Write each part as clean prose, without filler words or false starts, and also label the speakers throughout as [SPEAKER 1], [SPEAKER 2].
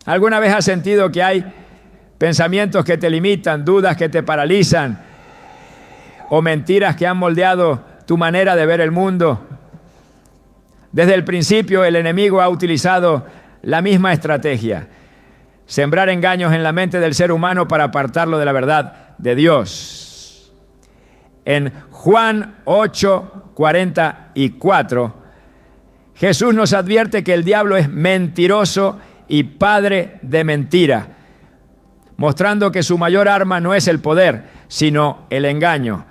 [SPEAKER 1] ¿Alguna vez has sentido que hay pensamientos que te limitan, dudas que te paralizan o mentiras que han moldeado tu manera de ver el mundo? Desde el principio el enemigo ha utilizado la misma estrategia: sembrar engaños en la mente del ser humano para apartarlo de la verdad de Dios. En Juan 8:44, Jesús nos advierte que el diablo es mentiroso y padre de mentira, mostrando que su mayor arma no es el poder, sino el engaño.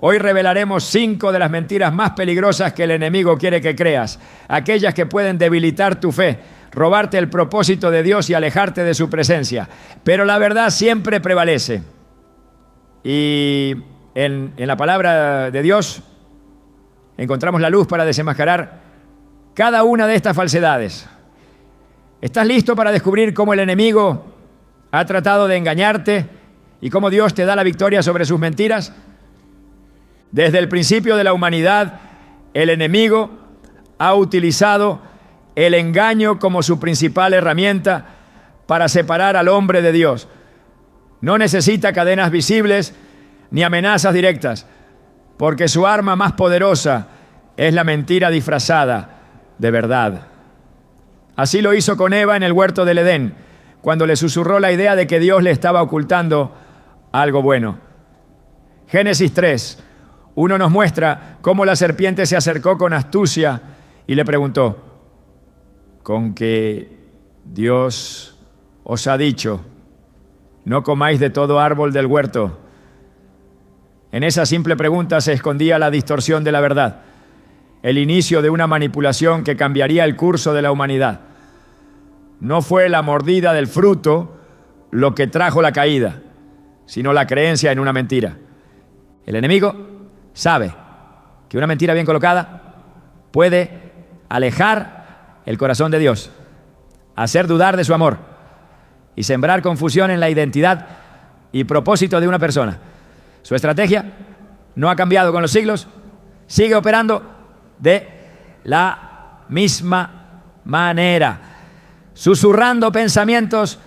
[SPEAKER 1] Hoy revelaremos 5 de las mentiras más peligrosas que el enemigo quiere que creas, aquellas que pueden debilitar tu fe, robarte el propósito de Dios y alejarte de su presencia. Pero la verdad siempre prevalece. Y en la palabra de Dios encontramos la luz para desenmascarar cada una de estas falsedades. ¿Estás listo para descubrir cómo el enemigo ha tratado de engañarte y cómo Dios te da la victoria sobre sus mentiras? Desde el principio de la humanidad, el enemigo ha utilizado el engaño como su principal herramienta para separar al hombre de Dios. No necesita cadenas visibles ni amenazas directas, porque su arma más poderosa es la mentira disfrazada de verdad. Así lo hizo con Eva en el huerto del Edén, cuando le susurró la idea de que Dios le estaba ocultando algo bueno. Génesis 3:1 nos muestra cómo la serpiente se acercó con astucia y le preguntó: ¿con que Dios os ha dicho, no comáis de todo árbol del huerto? En esa simple pregunta se escondía la distorsión de la verdad, el inicio de una manipulación que cambiaría el curso de la humanidad. No fue la mordida del fruto lo que trajo la caída, sino la creencia en una mentira. El enemigo sabe que una mentira bien colocada puede alejar el corazón de Dios, hacer dudar de su amor y sembrar confusión en la identidad y propósito de una persona. Su estrategia no ha cambiado con los siglos, sigue operando de la misma manera, susurrando pensamientos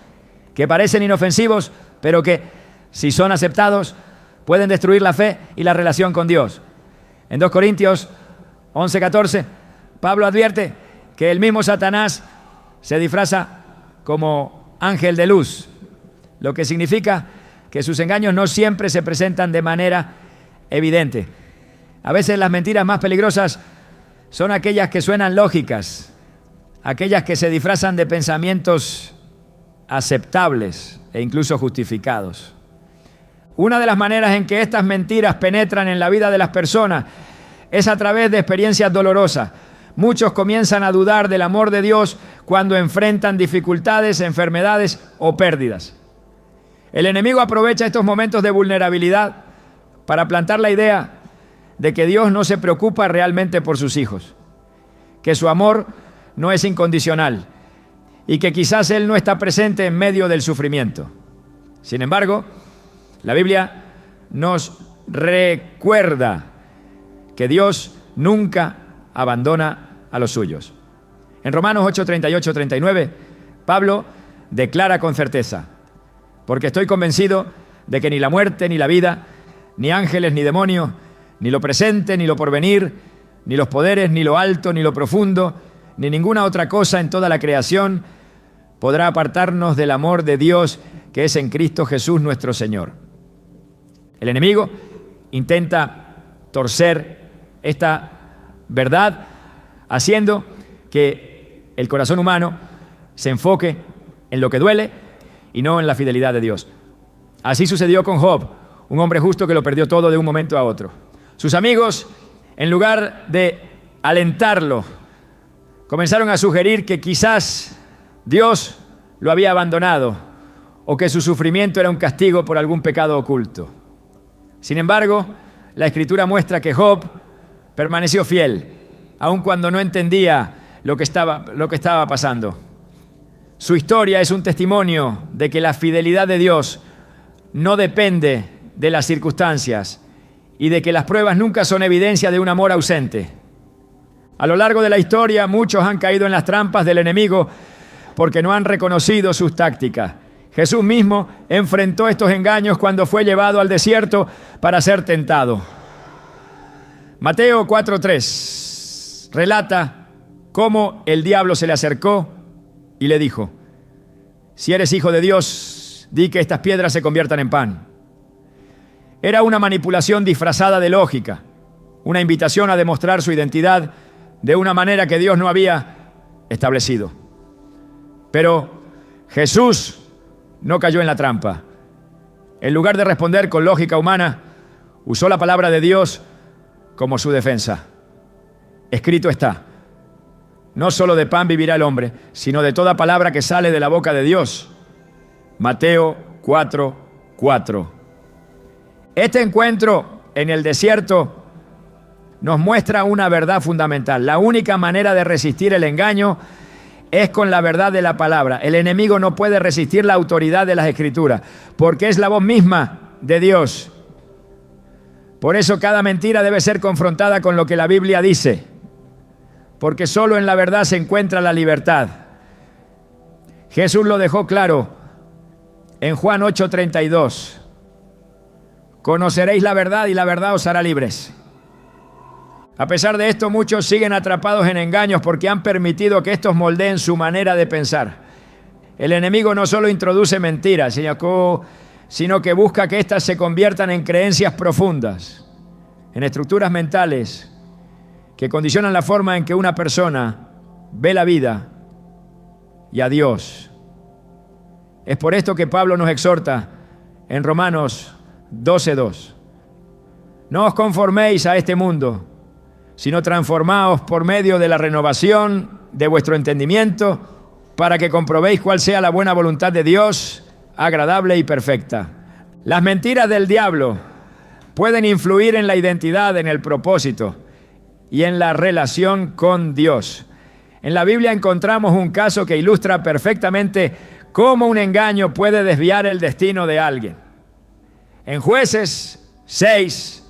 [SPEAKER 1] que parecen inofensivos, pero que, si son aceptados, pueden destruir la fe y la relación con Dios. En 2 Corintios 11:14, Pablo advierte que el mismo Satanás se disfraza como ángel de luz, lo que significa que sus engaños no siempre se presentan de manera evidente. A veces las mentiras más peligrosas son aquellas que suenan lógicas, aquellas que se disfrazan de pensamientos aceptables e incluso justificados. Una de las maneras en que estas mentiras penetran en la vida de las personas es a través de experiencias dolorosas. Muchos comienzan a dudar del amor de Dios cuando enfrentan dificultades, enfermedades o pérdidas. El enemigo aprovecha estos momentos de vulnerabilidad para plantar la idea de que Dios no se preocupa realmente por sus hijos, que su amor no es incondicional y que quizás Él no está presente en medio del sufrimiento. Sin embargo, la Biblia nos recuerda que Dios nunca abandona a los suyos. En Romanos 8:38-39, Pablo declara con certeza: porque estoy convencido de que ni la muerte, ni la vida, ni ángeles, ni demonios, ni lo presente, ni lo porvenir, ni los poderes, ni lo alto, ni lo profundo, ni ninguna otra cosa en toda la creación podrá apartarnos del amor de Dios que es en Cristo Jesús nuestro Señor. El enemigo intenta torcer esta verdad haciendo que el corazón humano se enfoque en lo que duele y no en la fidelidad de Dios. Así sucedió con Job, un hombre justo que lo perdió todo de un momento a otro. Sus amigos, en lugar de alentarlo, comenzaron a sugerir que quizás Dios lo había abandonado o que su sufrimiento era un castigo por algún pecado oculto. Sin embargo, la Escritura muestra que Job permaneció fiel, aun cuando no entendía lo que estaba pasando. Su historia es un testimonio de que la fidelidad de Dios no depende de las circunstancias y de que las pruebas nunca son evidencia de un amor ausente. A lo largo de la historia, muchos han caído en las trampas del enemigo porque no han reconocido sus tácticas. Jesús mismo enfrentó estos engaños cuando fue llevado al desierto para ser tentado. Mateo 4:3 relata cómo el diablo se le acercó y le dijo: si eres hijo de Dios, di que estas piedras se conviertan en pan. Era una manipulación disfrazada de lógica, una invitación a demostrar su identidad de una manera que Dios no había establecido. Pero Jesús no cayó en la trampa. En lugar de responder con lógica humana, usó la palabra de Dios como su defensa. Escrito está: no solo de pan vivirá el hombre, sino de toda palabra que sale de la boca de Dios. Mateo 4:4. Este encuentro en el desierto nos muestra una verdad fundamental. La única manera de resistir el engaño es con la verdad de la palabra. El enemigo no puede resistir la autoridad de las Escrituras, porque es la voz misma de Dios. Por eso cada mentira debe ser confrontada con lo que la Biblia dice, porque solo en la verdad se encuentra la libertad. Jesús lo dejó claro en Juan 8:32. Conoceréis la verdad y la verdad os hará libres. A pesar de esto, muchos siguen atrapados en engaños porque han permitido que estos moldeen su manera de pensar. El enemigo no solo introduce mentiras, sino que busca que éstas se conviertan en creencias profundas, en estructuras mentales que condicionan la forma en que una persona ve la vida y a Dios. Es por esto que Pablo nos exhorta en Romanos 12:2. No os conforméis a este mundo, sino transformaos por medio de la renovación de vuestro entendimiento, para que comprobéis cuál sea la buena voluntad de Dios, agradable y perfecta. Las mentiras del diablo pueden influir en la identidad, en el propósito y en la relación con Dios. En la Biblia encontramos un caso que ilustra perfectamente cómo un engaño puede desviar el destino de alguien. En Jueces 6,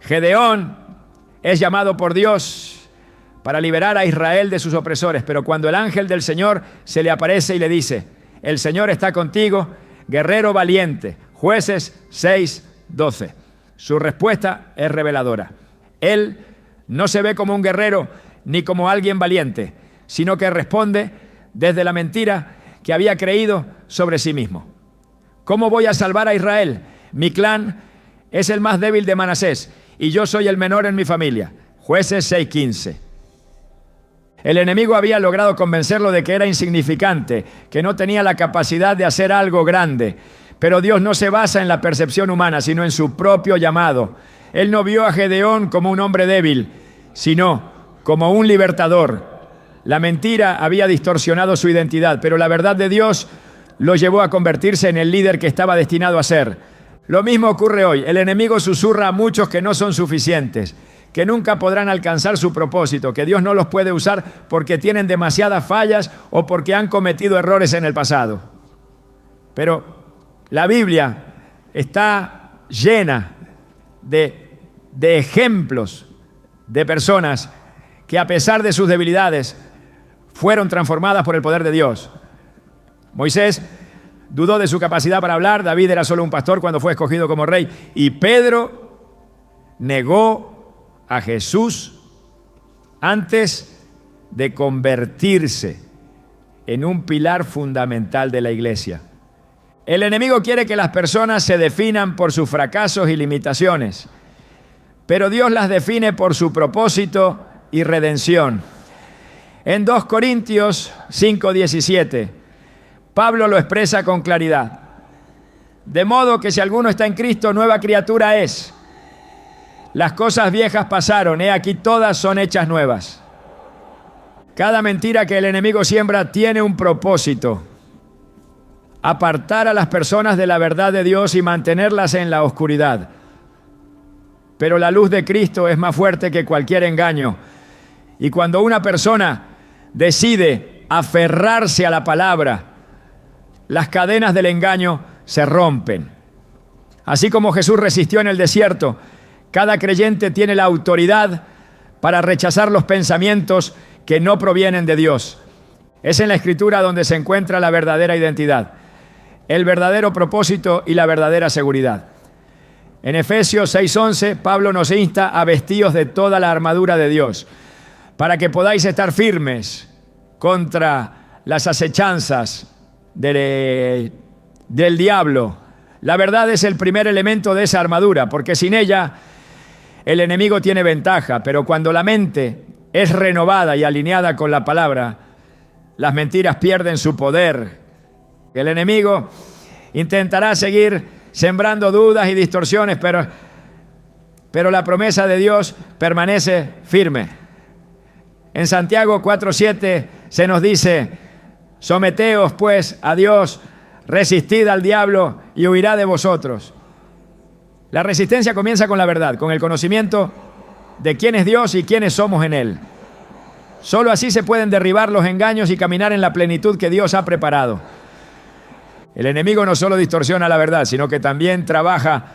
[SPEAKER 1] Gedeón es llamado por Dios para liberar a Israel de sus opresores, pero cuando el ángel del Señor se le aparece y le dice: el Señor está contigo, guerrero valiente. Jueces 6:12. Su respuesta es reveladora. Él no se ve como un guerrero ni como alguien valiente, sino que responde desde la mentira que había creído sobre sí mismo. ¿Cómo voy a salvar a Israel? Mi clan es el más débil de Manasés y yo soy el menor en mi familia. Jueces 6:15. El enemigo había logrado convencerlo de que era insignificante, que no tenía la capacidad de hacer algo grande. Pero Dios no se basa en la percepción humana, sino en su propio llamado. Él no vio a Gedeón como un hombre débil, sino como un libertador. La mentira había distorsionado su identidad, pero la verdad de Dios lo llevó a convertirse en el líder que estaba destinado a ser. Lo mismo ocurre hoy. El enemigo susurra a muchos que no son suficientes, que nunca podrán alcanzar su propósito, que Dios no los puede usar porque tienen demasiadas fallas o porque han cometido errores en el pasado. Pero la Biblia está llena de ejemplos de personas que a pesar de sus debilidades fueron transformadas por el poder de Dios. Moisés dudó de su capacidad para hablar, David era solo un pastor cuando fue escogido como rey, y Pedro negó a Jesús antes de convertirse en un pilar fundamental de la iglesia. El enemigo quiere que las personas se definan por sus fracasos y limitaciones, pero Dios las define por su propósito y redención. En 2 Corintios 5:17, Pablo lo expresa con claridad. De modo que si alguno está en Cristo, nueva criatura es. Las cosas viejas pasaron, he aquí todas son hechas nuevas. Cada mentira que el enemigo siembra tiene un propósito: apartar a las personas de la verdad de Dios y mantenerlas en la oscuridad. Pero la luz de Cristo es más fuerte que cualquier engaño. Y cuando una persona decide aferrarse a la palabra, las cadenas del engaño se rompen. Así como Jesús resistió en el desierto, cada creyente tiene la autoridad para rechazar los pensamientos que no provienen de Dios. Es en la Escritura donde se encuentra la verdadera identidad, el verdadero propósito y la verdadera seguridad. En Efesios 6:11, Pablo nos insta a vestíos de toda la armadura de Dios, para que podáis estar firmes contra las acechanzas del diablo. La verdad es el primer elemento de esa armadura, porque sin ella el enemigo tiene ventaja, pero cuando la mente es renovada y alineada con la palabra, las mentiras pierden su poder. El enemigo intentará seguir sembrando dudas y distorsiones, pero la promesa de Dios permanece firme. En Santiago 4:7 se nos dice: someteos pues a Dios, resistid al diablo y huirá de vosotros. La resistencia comienza con la verdad, con el conocimiento de quién es Dios y quiénes somos en Él. Solo así se pueden derribar los engaños y caminar en la plenitud que Dios ha preparado. El enemigo no solo distorsiona la verdad, sino que también trabaja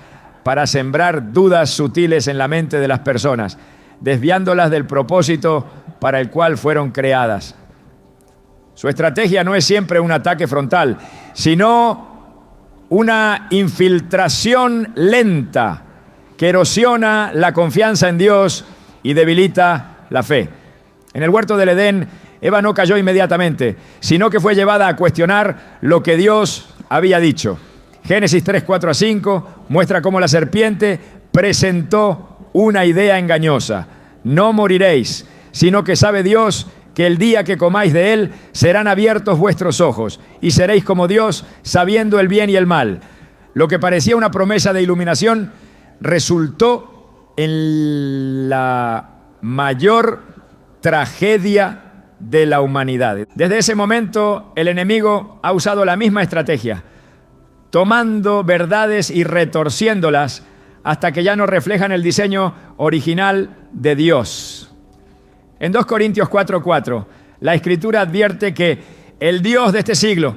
[SPEAKER 1] para sembrar dudas sutiles en la mente de las personas, desviándolas del propósito para el cual fueron creadas. Su estrategia no es siempre un ataque frontal, sino una infiltración lenta que erosiona la confianza en Dios y debilita la fe. En el huerto del Edén, Eva no cayó inmediatamente, sino que fue llevada a cuestionar lo que Dios había dicho. Génesis 3:4-5 muestra cómo la serpiente presentó una idea engañosa. No moriréis, sino que sabe Dios que el día que comáis de él serán abiertos vuestros ojos y seréis como Dios, sabiendo el bien y el mal. Lo que parecía una promesa de iluminación resultó en la mayor tragedia de la humanidad. Desde ese momento, el enemigo ha usado la misma estrategia, tomando verdades y retorciéndolas hasta que ya no reflejan el diseño original de Dios. En 2 Corintios 4:4, la Escritura advierte que el Dios de este siglo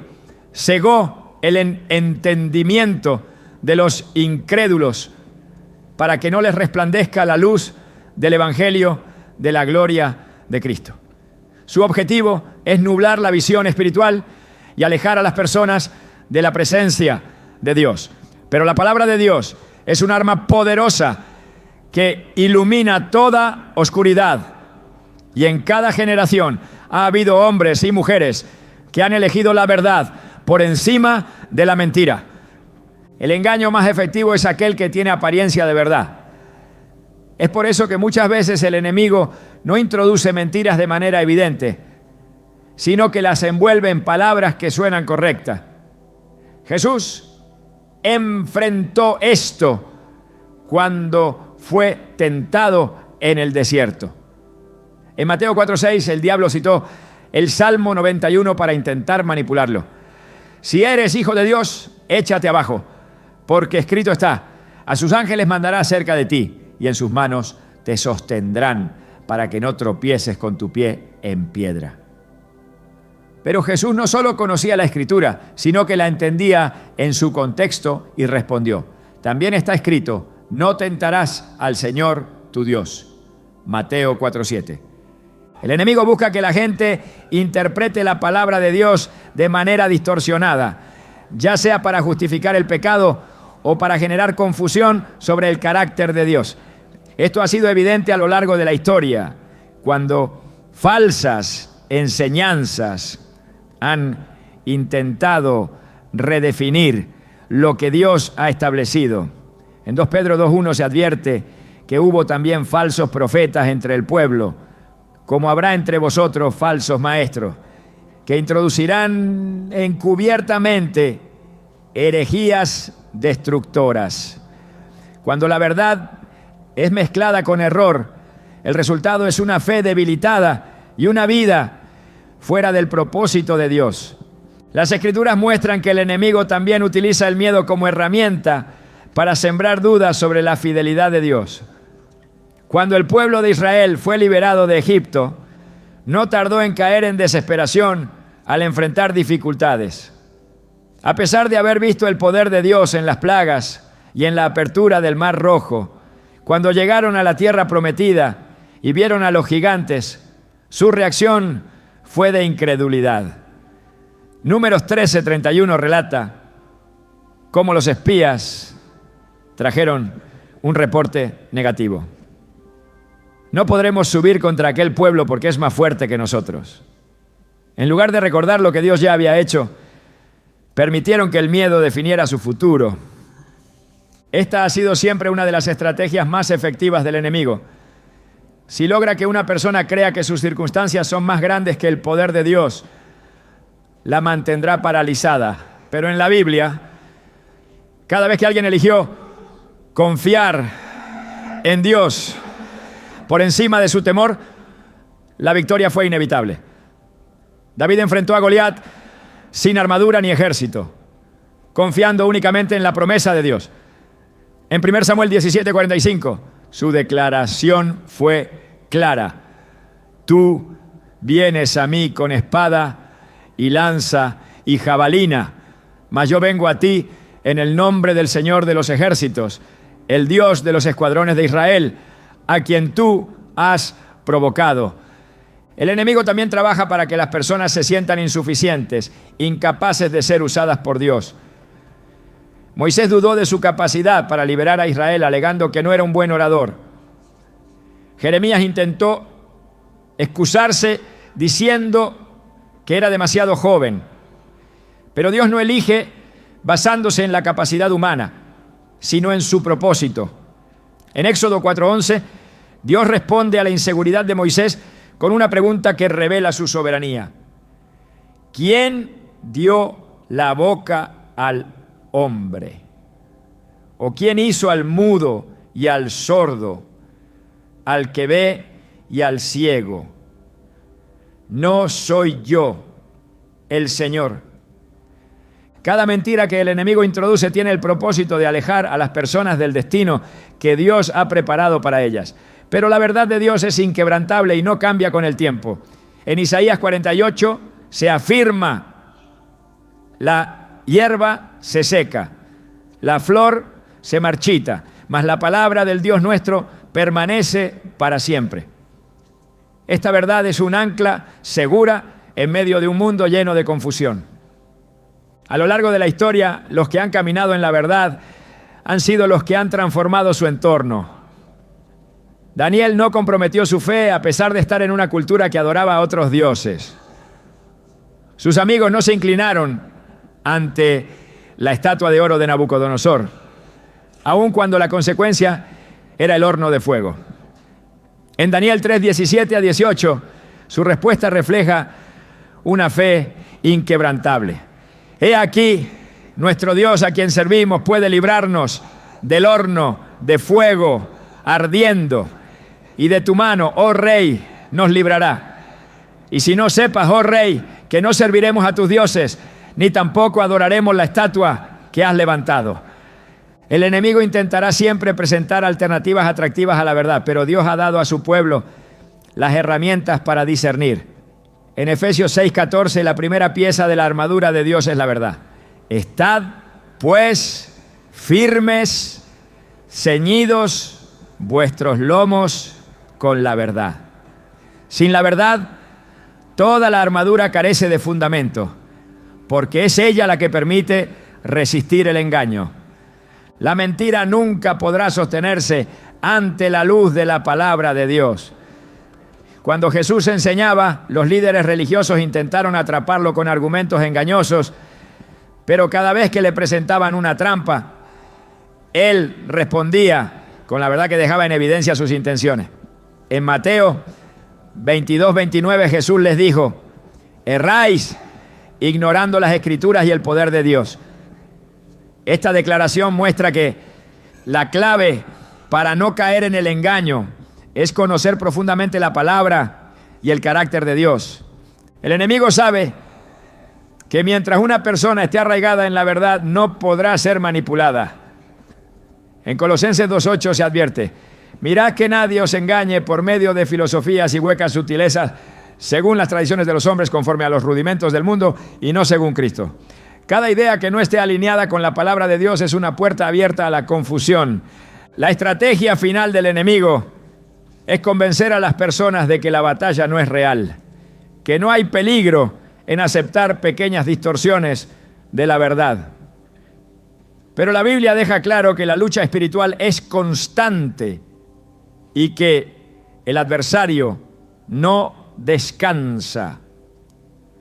[SPEAKER 1] cegó el entendimiento de los incrédulos para que no les resplandezca la luz del Evangelio de la gloria de Cristo. Su objetivo es nublar la visión espiritual y alejar a las personas de la presencia de Dios. Pero la palabra de Dios es un arma poderosa que ilumina toda oscuridad. Y en cada generación ha habido hombres y mujeres que han elegido la verdad por encima de la mentira. El engaño más efectivo es aquel que tiene apariencia de verdad. Es por eso que muchas veces el enemigo no introduce mentiras de manera evidente, sino que las envuelve en palabras que suenan correctas. Jesús enfrentó esto cuando fue tentado en el desierto. En Mateo 4:6 el diablo citó el Salmo 91 para intentar manipularlo. Si eres hijo de Dios, échate abajo, porque escrito está: a sus ángeles mandará cerca de ti y en sus manos te sostendrán para que no tropieces con tu pie en piedra. Pero Jesús no solo conocía la Escritura, sino que la entendía en su contexto y respondió: también está escrito, no tentarás al Señor tu Dios. Mateo 4:7. El enemigo busca que la gente interprete la palabra de Dios de manera distorsionada, ya sea para justificar el pecado o para generar confusión sobre el carácter de Dios. Esto ha sido evidente a lo largo de la historia, cuando falsas enseñanzas han intentado redefinir lo que Dios ha establecido. En 2 Pedro 2:1 se advierte que hubo también falsos profetas entre el pueblo, como habrá entre vosotros falsos maestros, que introducirán encubiertamente herejías destructoras. Cuando la verdad es mezclada con error, el resultado es una fe debilitada y una vida fuera del propósito de Dios. Las Escrituras muestran que el enemigo también utiliza el miedo como herramienta para sembrar dudas sobre la fidelidad de Dios. Cuando el pueblo de Israel fue liberado de Egipto, no tardó en caer en desesperación al enfrentar dificultades. A pesar de haber visto el poder de Dios en las plagas y en la apertura del Mar Rojo, cuando llegaron a la tierra prometida y vieron a los gigantes, su reacción fue de incredulidad. Números 13:31 relata cómo los espías trajeron un reporte negativo. No podremos subir contra aquel pueblo porque es más fuerte que nosotros. En lugar de recordar lo que Dios ya había hecho, permitieron que el miedo definiera su futuro. Esta ha sido siempre una de las estrategias más efectivas del enemigo. Si logra que una persona crea que sus circunstancias son más grandes que el poder de Dios, la mantendrá paralizada. Pero en la Biblia, cada vez que alguien eligió confiar en Dios por encima de su temor, la victoria fue inevitable. David enfrentó a Goliat sin armadura ni ejército, confiando únicamente en la promesa de Dios. En 1 Samuel 17:45, su declaración fue clara: tú vienes a mí con espada y lanza y jabalina, mas yo vengo a ti en el nombre del Señor de los ejércitos, el Dios de los escuadrones de Israel, a quien tú has provocado. El enemigo también trabaja para que las personas se sientan insuficientes, incapaces de ser usadas por Dios. Moisés dudó de su capacidad para liberar a Israel, alegando que no era un buen orador. Jeremías intentó excusarse diciendo que era demasiado joven. Pero Dios no elige basándose en la capacidad humana, sino en su propósito. En Éxodo 4:11, Dios responde a la inseguridad de Moisés con una pregunta que revela su soberanía. ¿Quién dio la boca al hombre? ¿O quién hizo al mudo y al sordo, al que ve y al ciego? No soy yo, el Señor. Cada mentira que el enemigo introduce tiene el propósito de alejar a las personas del destino que Dios ha preparado para ellas. Pero la verdad de Dios es inquebrantable y no cambia con el tiempo. En Isaías 48 se afirma: la hierba se seca, la flor se marchita, mas la palabra del Dios nuestro permanece para siempre. Esta verdad es un ancla segura en medio de un mundo lleno de confusión. A lo largo de la historia, los que han caminado en la verdad han sido los que han transformado su entorno. Daniel no comprometió su fe a pesar de estar en una cultura que adoraba a otros dioses. Sus amigos no se inclinaron ante la estatua de oro de Nabucodonosor, aun cuando la consecuencia era el horno de fuego. En Daniel 3:17-18, su respuesta refleja una fe inquebrantable. He aquí, nuestro Dios a quien servimos puede librarnos del horno de fuego ardiendo, y de tu mano, oh Rey, nos librará. Y si no sepas, oh Rey, que no serviremos a tus dioses, ni tampoco adoraremos la estatua que has levantado. El enemigo intentará siempre presentar alternativas atractivas a la verdad, pero Dios ha dado a su pueblo las herramientas para discernir. En Efesios 6:14, la primera pieza de la armadura de Dios es la verdad. Estad, pues, firmes, ceñidos vuestros lomos con la verdad. Sin la verdad, toda la armadura carece de fundamento, porque es ella la que permite resistir el engaño. La mentira nunca podrá sostenerse ante la luz de la palabra de Dios. Cuando Jesús enseñaba, los líderes religiosos intentaron atraparlo con argumentos engañosos, pero cada vez que le presentaban una trampa, él respondía con la verdad que dejaba en evidencia sus intenciones. En Mateo 22:29 Jesús les dijo: erráis ignorando las Escrituras y el poder de Dios. Esta declaración muestra que la clave para no caer en el engaño es conocer profundamente la palabra y el carácter de Dios. El enemigo sabe que mientras una persona esté arraigada en la verdad, no podrá ser manipulada. En Colosenses 2:8 se advierte: mirad que nadie os engañe por medio de filosofías y huecas sutilezas, según las tradiciones de los hombres, conforme a los rudimentos del mundo y no según Cristo. Cada idea que no esté alineada con la palabra de Dios es una puerta abierta a la confusión. La estrategia final del enemigo es convencer a las personas de que la batalla no es real, que no hay peligro en aceptar pequeñas distorsiones de la verdad. Pero la Biblia deja claro que la lucha espiritual es constante y que el adversario no descansa.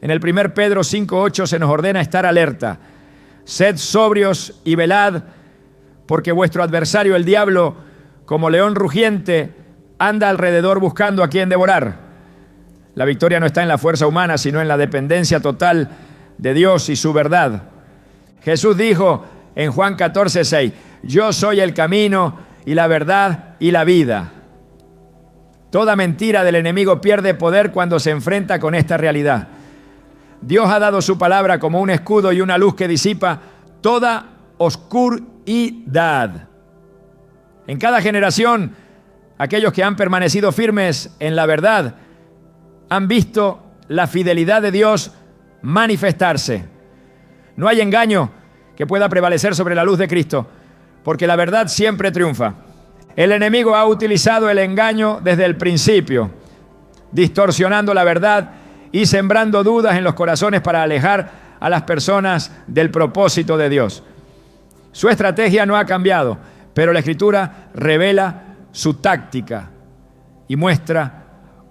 [SPEAKER 1] En el 1 Pedro 5:8 se nos ordena estar alerta. Sed sobrios y velad, porque vuestro adversario, el diablo, como león rugiente, anda alrededor buscando a quien devorar. La victoria no está en la fuerza humana, sino en la dependencia total de Dios y su verdad. Jesús dijo en Juan 14:6, yo soy el camino y la verdad y la vida. Toda mentira del enemigo pierde poder cuando se enfrenta con esta realidad. Dios ha dado su palabra como un escudo y una luz que disipa toda oscuridad. En cada generación, aquellos que han permanecido firmes en la verdad han visto la fidelidad de Dios manifestarse. No hay engaño que pueda prevalecer sobre la luz de Cristo, porque la verdad siempre triunfa. El enemigo ha utilizado el engaño desde el principio, distorsionando la verdad y sembrando dudas en los corazones para alejar a las personas del propósito de Dios. Su estrategia no ha cambiado, pero la Escritura revela su táctica y muestra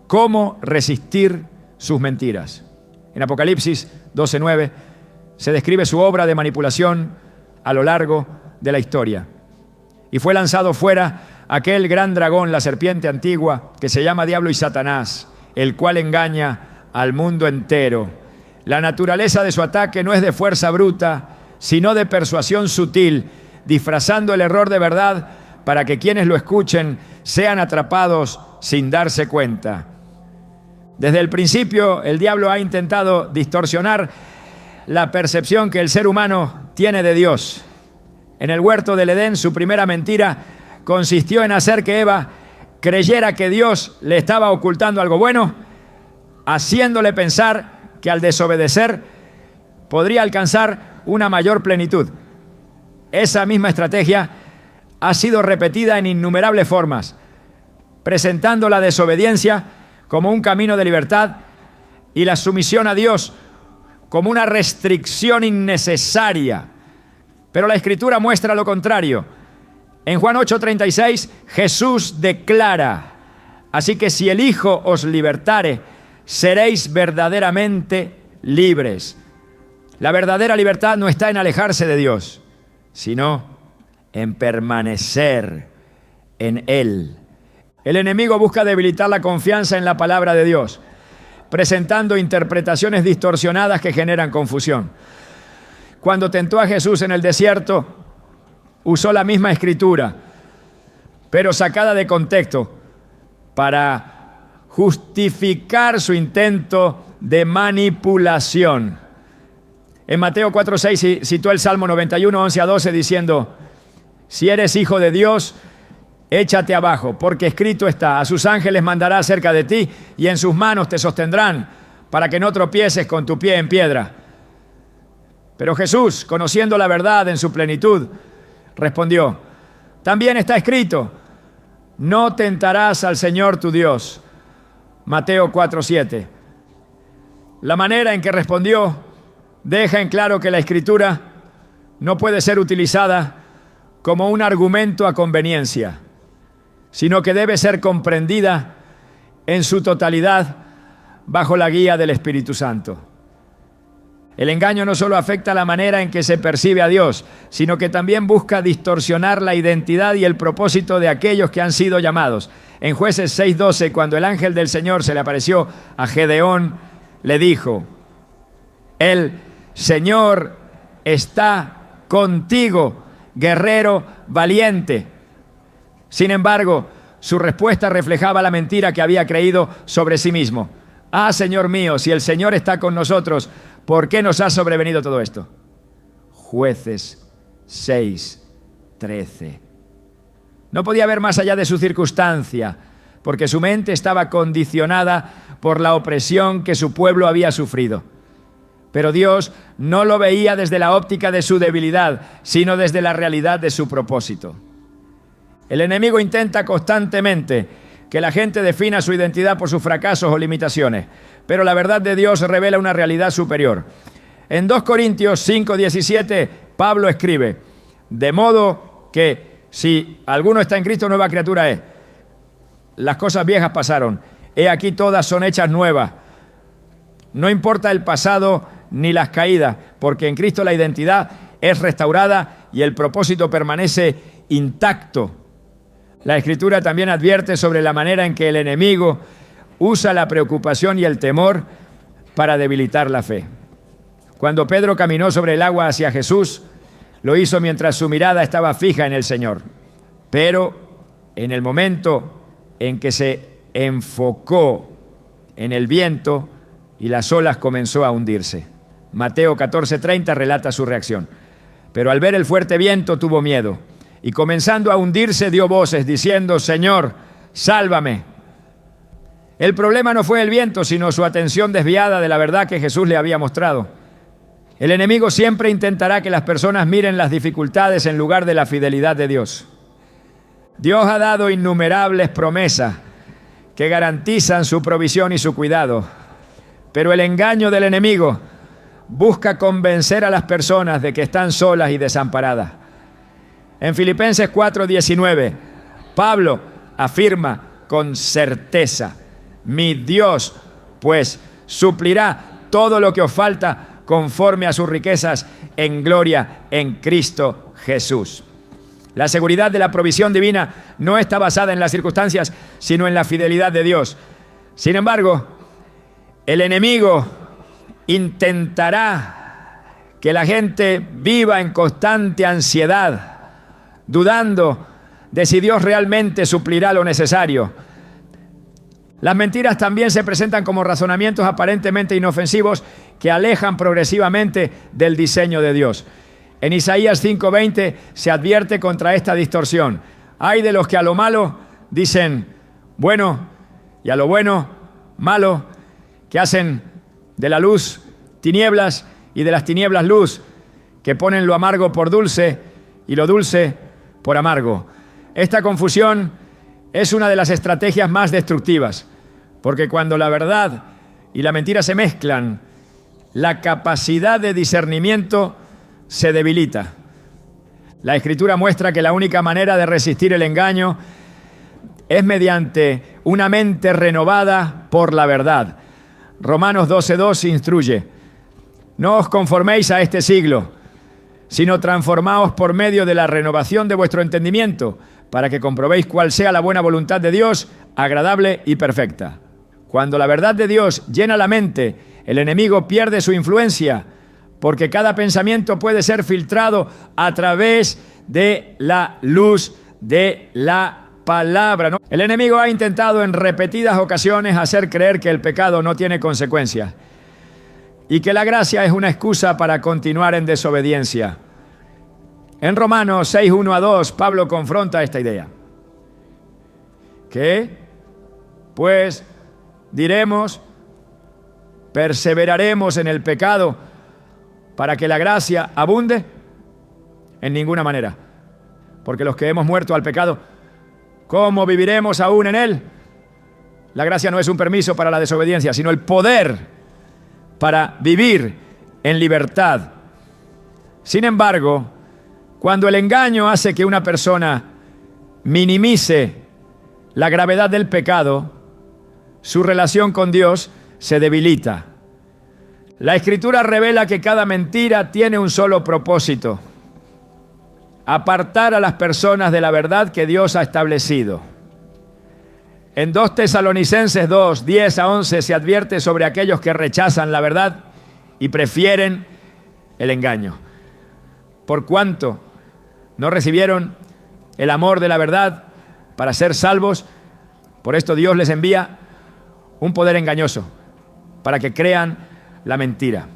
[SPEAKER 1] cómo resistir sus mentiras. En Apocalipsis 12:9 se describe su obra de manipulación a lo largo de la historia. Y fue lanzado fuera aquel gran dragón, la serpiente antigua, que se llama Diablo y Satanás, el cual engaña al mundo entero. La naturaleza de su ataque no es de fuerza bruta, sino de persuasión sutil, disfrazando el error de verdad para que quienes lo escuchen sean atrapados sin darse cuenta. Desde el principio, el diablo ha intentado distorsionar la percepción que el ser humano tiene de Dios. En el huerto del Edén, su primera mentira consistió en hacer que Eva creyera que Dios le estaba ocultando algo bueno, haciéndole pensar que al desobedecer podría alcanzar una mayor plenitud. Esa misma estrategia ha sido repetida en innumerables formas, presentando la desobediencia como un camino de libertad y la sumisión a Dios como una restricción innecesaria. Pero la Escritura muestra lo contrario. En Juan 8:36, Jesús declara, así que si el Hijo os libertare, seréis verdaderamente libres. La verdadera libertad no está en alejarse de Dios, sino en permanecer en Él. El enemigo busca debilitar la confianza en la palabra de Dios, presentando interpretaciones distorsionadas que generan confusión. Cuando tentó a Jesús en el desierto, usó la misma escritura, pero sacada de contexto, para justificar su intento de manipulación. En Mateo 4:6 citó el Salmo 91, 11-12, diciendo, si eres hijo de Dios, échate abajo, porque escrito está, a sus ángeles mandará cerca de ti, y en sus manos te sostendrán, para que no tropieces con tu pie en piedra. Pero Jesús, conociendo la verdad en su plenitud, respondió, también está escrito, no tentarás al Señor tu Dios. Mateo 4:7. La manera en que respondió deja en claro que la Escritura no puede ser utilizada como un argumento a conveniencia, sino que debe ser comprendida en su totalidad bajo la guía del Espíritu Santo. El engaño no solo afecta la manera en que se percibe a Dios, sino que también busca distorsionar la identidad y el propósito de aquellos que han sido llamados. En Jueces 6:12, cuando el ángel del Señor se le apareció a Gedeón, le dijo, el Señor está contigo, guerrero valiente. Sin embargo, su respuesta reflejaba la mentira que había creído sobre sí mismo. Ah, Señor mío, si el Señor está con nosotros, ¿por qué nos ha sobrevenido todo esto? Jueces 6:13. No podía ver más allá de su circunstancia, porque su mente estaba condicionada por la opresión que su pueblo había sufrido. Pero Dios no lo veía desde la óptica de su debilidad, sino desde la realidad de su propósito. El enemigo intenta constantemente que la gente defina su identidad por sus fracasos o limitaciones, pero la verdad de Dios revela una realidad superior. En 2 Corintios 5:17, Pablo escribe: de modo que si alguno está en Cristo, nueva criatura es. Las cosas viejas pasaron, he aquí todas son hechas nuevas. No importa el pasado ni las caídas, porque en Cristo la identidad es restaurada y el propósito permanece intacto. La Escritura también advierte sobre la manera en que el enemigo usa la preocupación y el temor para debilitar la fe. Cuando Pedro caminó sobre el agua hacia Jesús, lo hizo mientras su mirada estaba fija en el Señor. Pero en el momento en que se enfocó en el viento y las olas, comenzó a hundirse. Mateo 14:30 relata su reacción. Pero al ver el fuerte viento tuvo miedo y comenzando a hundirse dio voces diciendo: Señor, sálvame. El problema no fue el viento, sino su atención desviada de la verdad que Jesús le había mostrado. El enemigo siempre intentará que las personas miren las dificultades en lugar de la fidelidad de Dios. Dios ha dado innumerables promesas que garantizan su provisión y su cuidado, pero el engaño del enemigo busca convencer a las personas de que están solas y desamparadas. En Filipenses 4:19, Pablo afirma con certeza: mi Dios, pues, suplirá todo lo que os falta conforme a sus riquezas en gloria en Cristo Jesús. La seguridad de la provisión divina no está basada en las circunstancias, sino en la fidelidad de Dios. Sin embargo, el enemigo intentará que la gente viva en constante ansiedad, dudando de si Dios realmente suplirá lo necesario. Las mentiras también se presentan como razonamientos aparentemente inofensivos que alejan progresivamente del diseño de Dios. En Isaías 5:20 se advierte contra esta distorsión. Hay de los que a lo malo dicen bueno y a lo bueno malo, que hacen de la luz tinieblas y de las tinieblas luz, que ponen lo amargo por dulce y lo dulce por amargo. Esta confusión es una de las estrategias más destructivas, porque cuando la verdad y la mentira se mezclan, la capacidad de discernimiento se debilita. La Escritura muestra que la única manera de resistir el engaño es mediante una mente renovada por la verdad. Romanos 12:2 instruye: no os conforméis a este siglo, sino transformaos por medio de la renovación de vuestro entendimiento, para que comprobéis cuál sea la buena voluntad de Dios, agradable y perfecta. Cuando la verdad de Dios llena la mente, el enemigo pierde su influencia, porque cada pensamiento puede ser filtrado a través de la luz de la palabra, ¿no? El enemigo ha intentado en repetidas ocasiones hacer creer que el pecado no tiene consecuencias y que la gracia es una excusa para continuar en desobediencia. En Romanos 6:1-2, Pablo confronta esta idea. ¿Qué? Pues diremos, ¿perseveraremos en el pecado para que la gracia abunde? En ninguna manera. Porque los que hemos muerto al pecado, ¿cómo viviremos aún en él? La gracia no es un permiso para la desobediencia, sino el poder para vivir en libertad. Sin embargo, cuando el engaño hace que una persona minimice la gravedad del pecado, su relación con Dios se debilita. La Escritura revela que cada mentira tiene un solo propósito: apartar a las personas de la verdad que Dios ha establecido. En 2 Tesalonicenses 2:10-11 se advierte sobre aquellos que rechazan la verdad y prefieren el engaño. Por cuanto no recibieron el amor de la verdad para ser salvos, por esto Dios les envía un poder engañoso para que crean la mentira.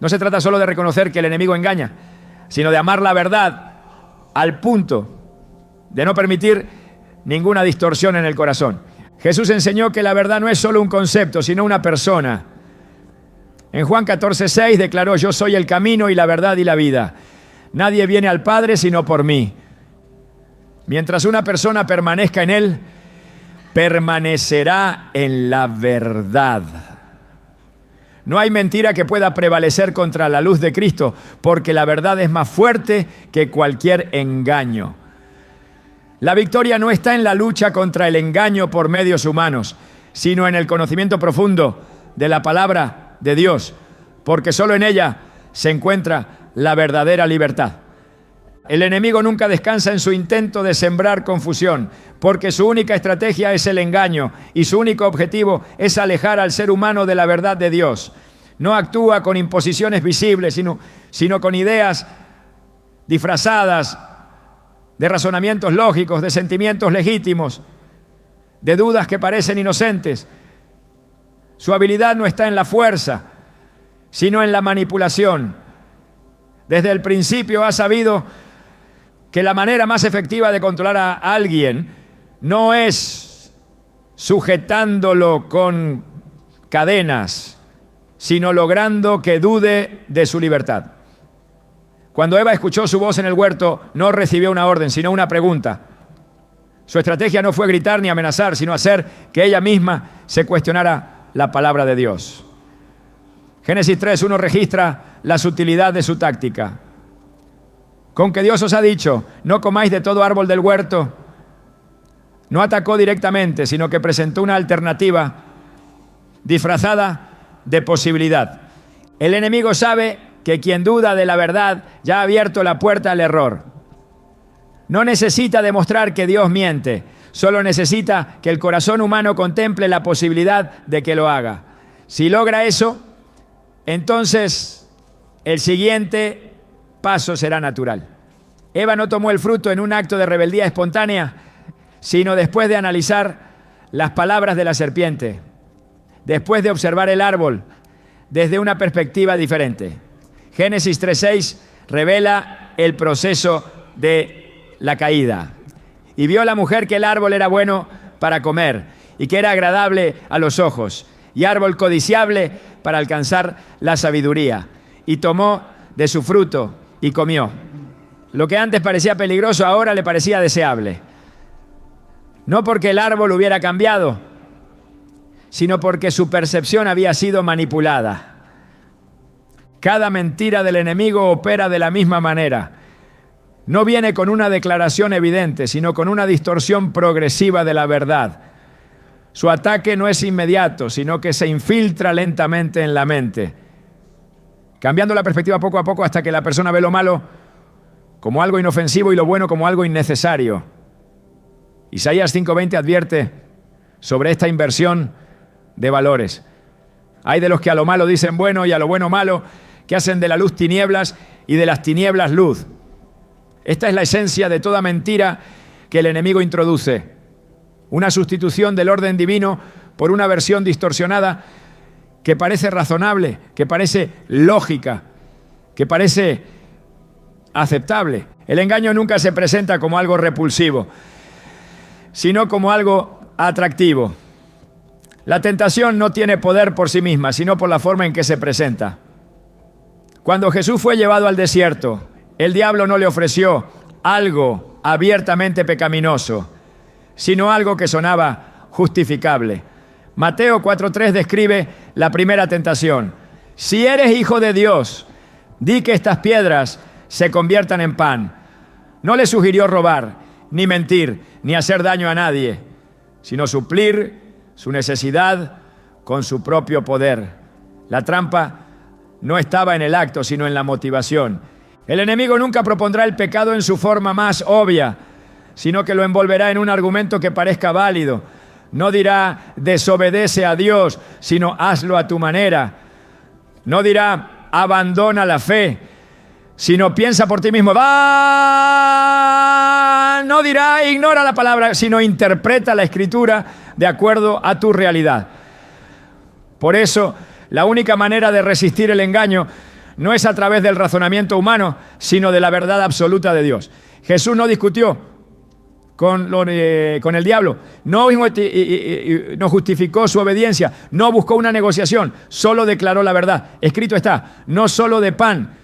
[SPEAKER 1] No se trata solo de reconocer que el enemigo engaña, sino de amar la verdad al punto de no permitir ninguna distorsión en el corazón. Jesús enseñó que la verdad no es solo un concepto, sino una persona. En Juan 14:6 declaró: yo soy el camino y la verdad y la vida. Nadie viene al Padre sino por mí. Mientras una persona permanezca en Él, permanecerá en la verdad. No hay mentira que pueda prevalecer contra la luz de Cristo, porque la verdad es más fuerte que cualquier engaño. La victoria no está en la lucha contra el engaño por medios humanos, sino en el conocimiento profundo de la palabra de Dios, porque solo en ella se encuentra la verdadera libertad. El enemigo nunca descansa en su intento de sembrar confusión, porque su única estrategia es el engaño y su único objetivo es alejar al ser humano de la verdad de Dios. No actúa con imposiciones visibles, sino con ideas disfrazadas de razonamientos lógicos, de sentimientos legítimos, de dudas que parecen inocentes. Su habilidad no está en la fuerza, sino en la manipulación. Desde el principio ha sabido que la manera más efectiva de controlar a alguien no es sujetándolo con cadenas, sino logrando que dude de su libertad. Cuando Eva escuchó su voz en el huerto, no recibió una orden, sino una pregunta. Su estrategia no fue gritar ni amenazar, sino hacer que ella misma se cuestionara la palabra de Dios. Génesis 3:1 registra la sutilidad de su táctica. Con que Dios os ha dicho, no comáis de todo árbol del huerto, no atacó directamente, sino que presentó una alternativa disfrazada de posibilidad. El enemigo sabe que quien duda de la verdad ya ha abierto la puerta al error. No necesita demostrar que Dios miente, solo necesita que el corazón humano contemple la posibilidad de que lo haga. Si logra eso, entonces el siguiente paso será natural. Eva no tomó el fruto en un acto de rebeldía espontánea, sino después de analizar las palabras de la serpiente, después de observar el árbol desde una perspectiva diferente. Génesis 3:6 revela el proceso de la caída. Y vio la mujer que el árbol era bueno para comer y que era agradable a los ojos y árbol codiciable para alcanzar la sabiduría. Y tomó de su fruto y comió. Lo que antes parecía peligroso ahora le parecía deseable. No porque el árbol hubiera cambiado, sino porque su percepción había sido manipulada. Cada mentira del enemigo opera de la misma manera. No viene con una declaración evidente, sino con una distorsión progresiva de la verdad. Su ataque no es inmediato, sino que se infiltra lentamente en la mente, cambiando la perspectiva poco a poco hasta que la persona ve lo malo como algo inofensivo y lo bueno como algo innecesario. Isaías 5:20 advierte sobre esta inversión de valores. Hay de los que a lo malo dicen bueno y a lo bueno malo, que hacen de la luz tinieblas y de las tinieblas luz. Esta es la esencia de toda mentira que el enemigo introduce. Una sustitución del orden divino por una versión distorsionada que parece razonable, que parece lógica, que parece aceptable. El engaño nunca se presenta como algo repulsivo, sino como algo atractivo. La tentación no tiene poder por sí misma, sino por la forma en que se presenta. Cuando Jesús fue llevado al desierto, el diablo no le ofreció algo abiertamente pecaminoso, sino algo que sonaba justificable. Mateo 4:3 describe la primera tentación. Si eres hijo de Dios, di que estas piedras se conviertan en pan. No le sugirió robar, ni mentir, ni hacer daño a nadie, sino suplir su necesidad con su propio poder. La trampa no estaba en el acto, sino en la motivación. El enemigo nunca propondrá el pecado en su forma más obvia, sino que lo envolverá en un argumento que parezca válido. No dirá desobedece a Dios, sino hazlo a tu manera. No dirá abandona la fe, sino piensa por ti mismo. No dirá ignora la palabra, sino interpreta la escritura de acuerdo a tu realidad. Por eso, la única manera de resistir el engaño no es a través del razonamiento humano, sino de la verdad absoluta de Dios. Jesús no discutió con el diablo, no justificó su obediencia, no buscó una negociación, solo declaró la verdad. Escrito está, no solo de pan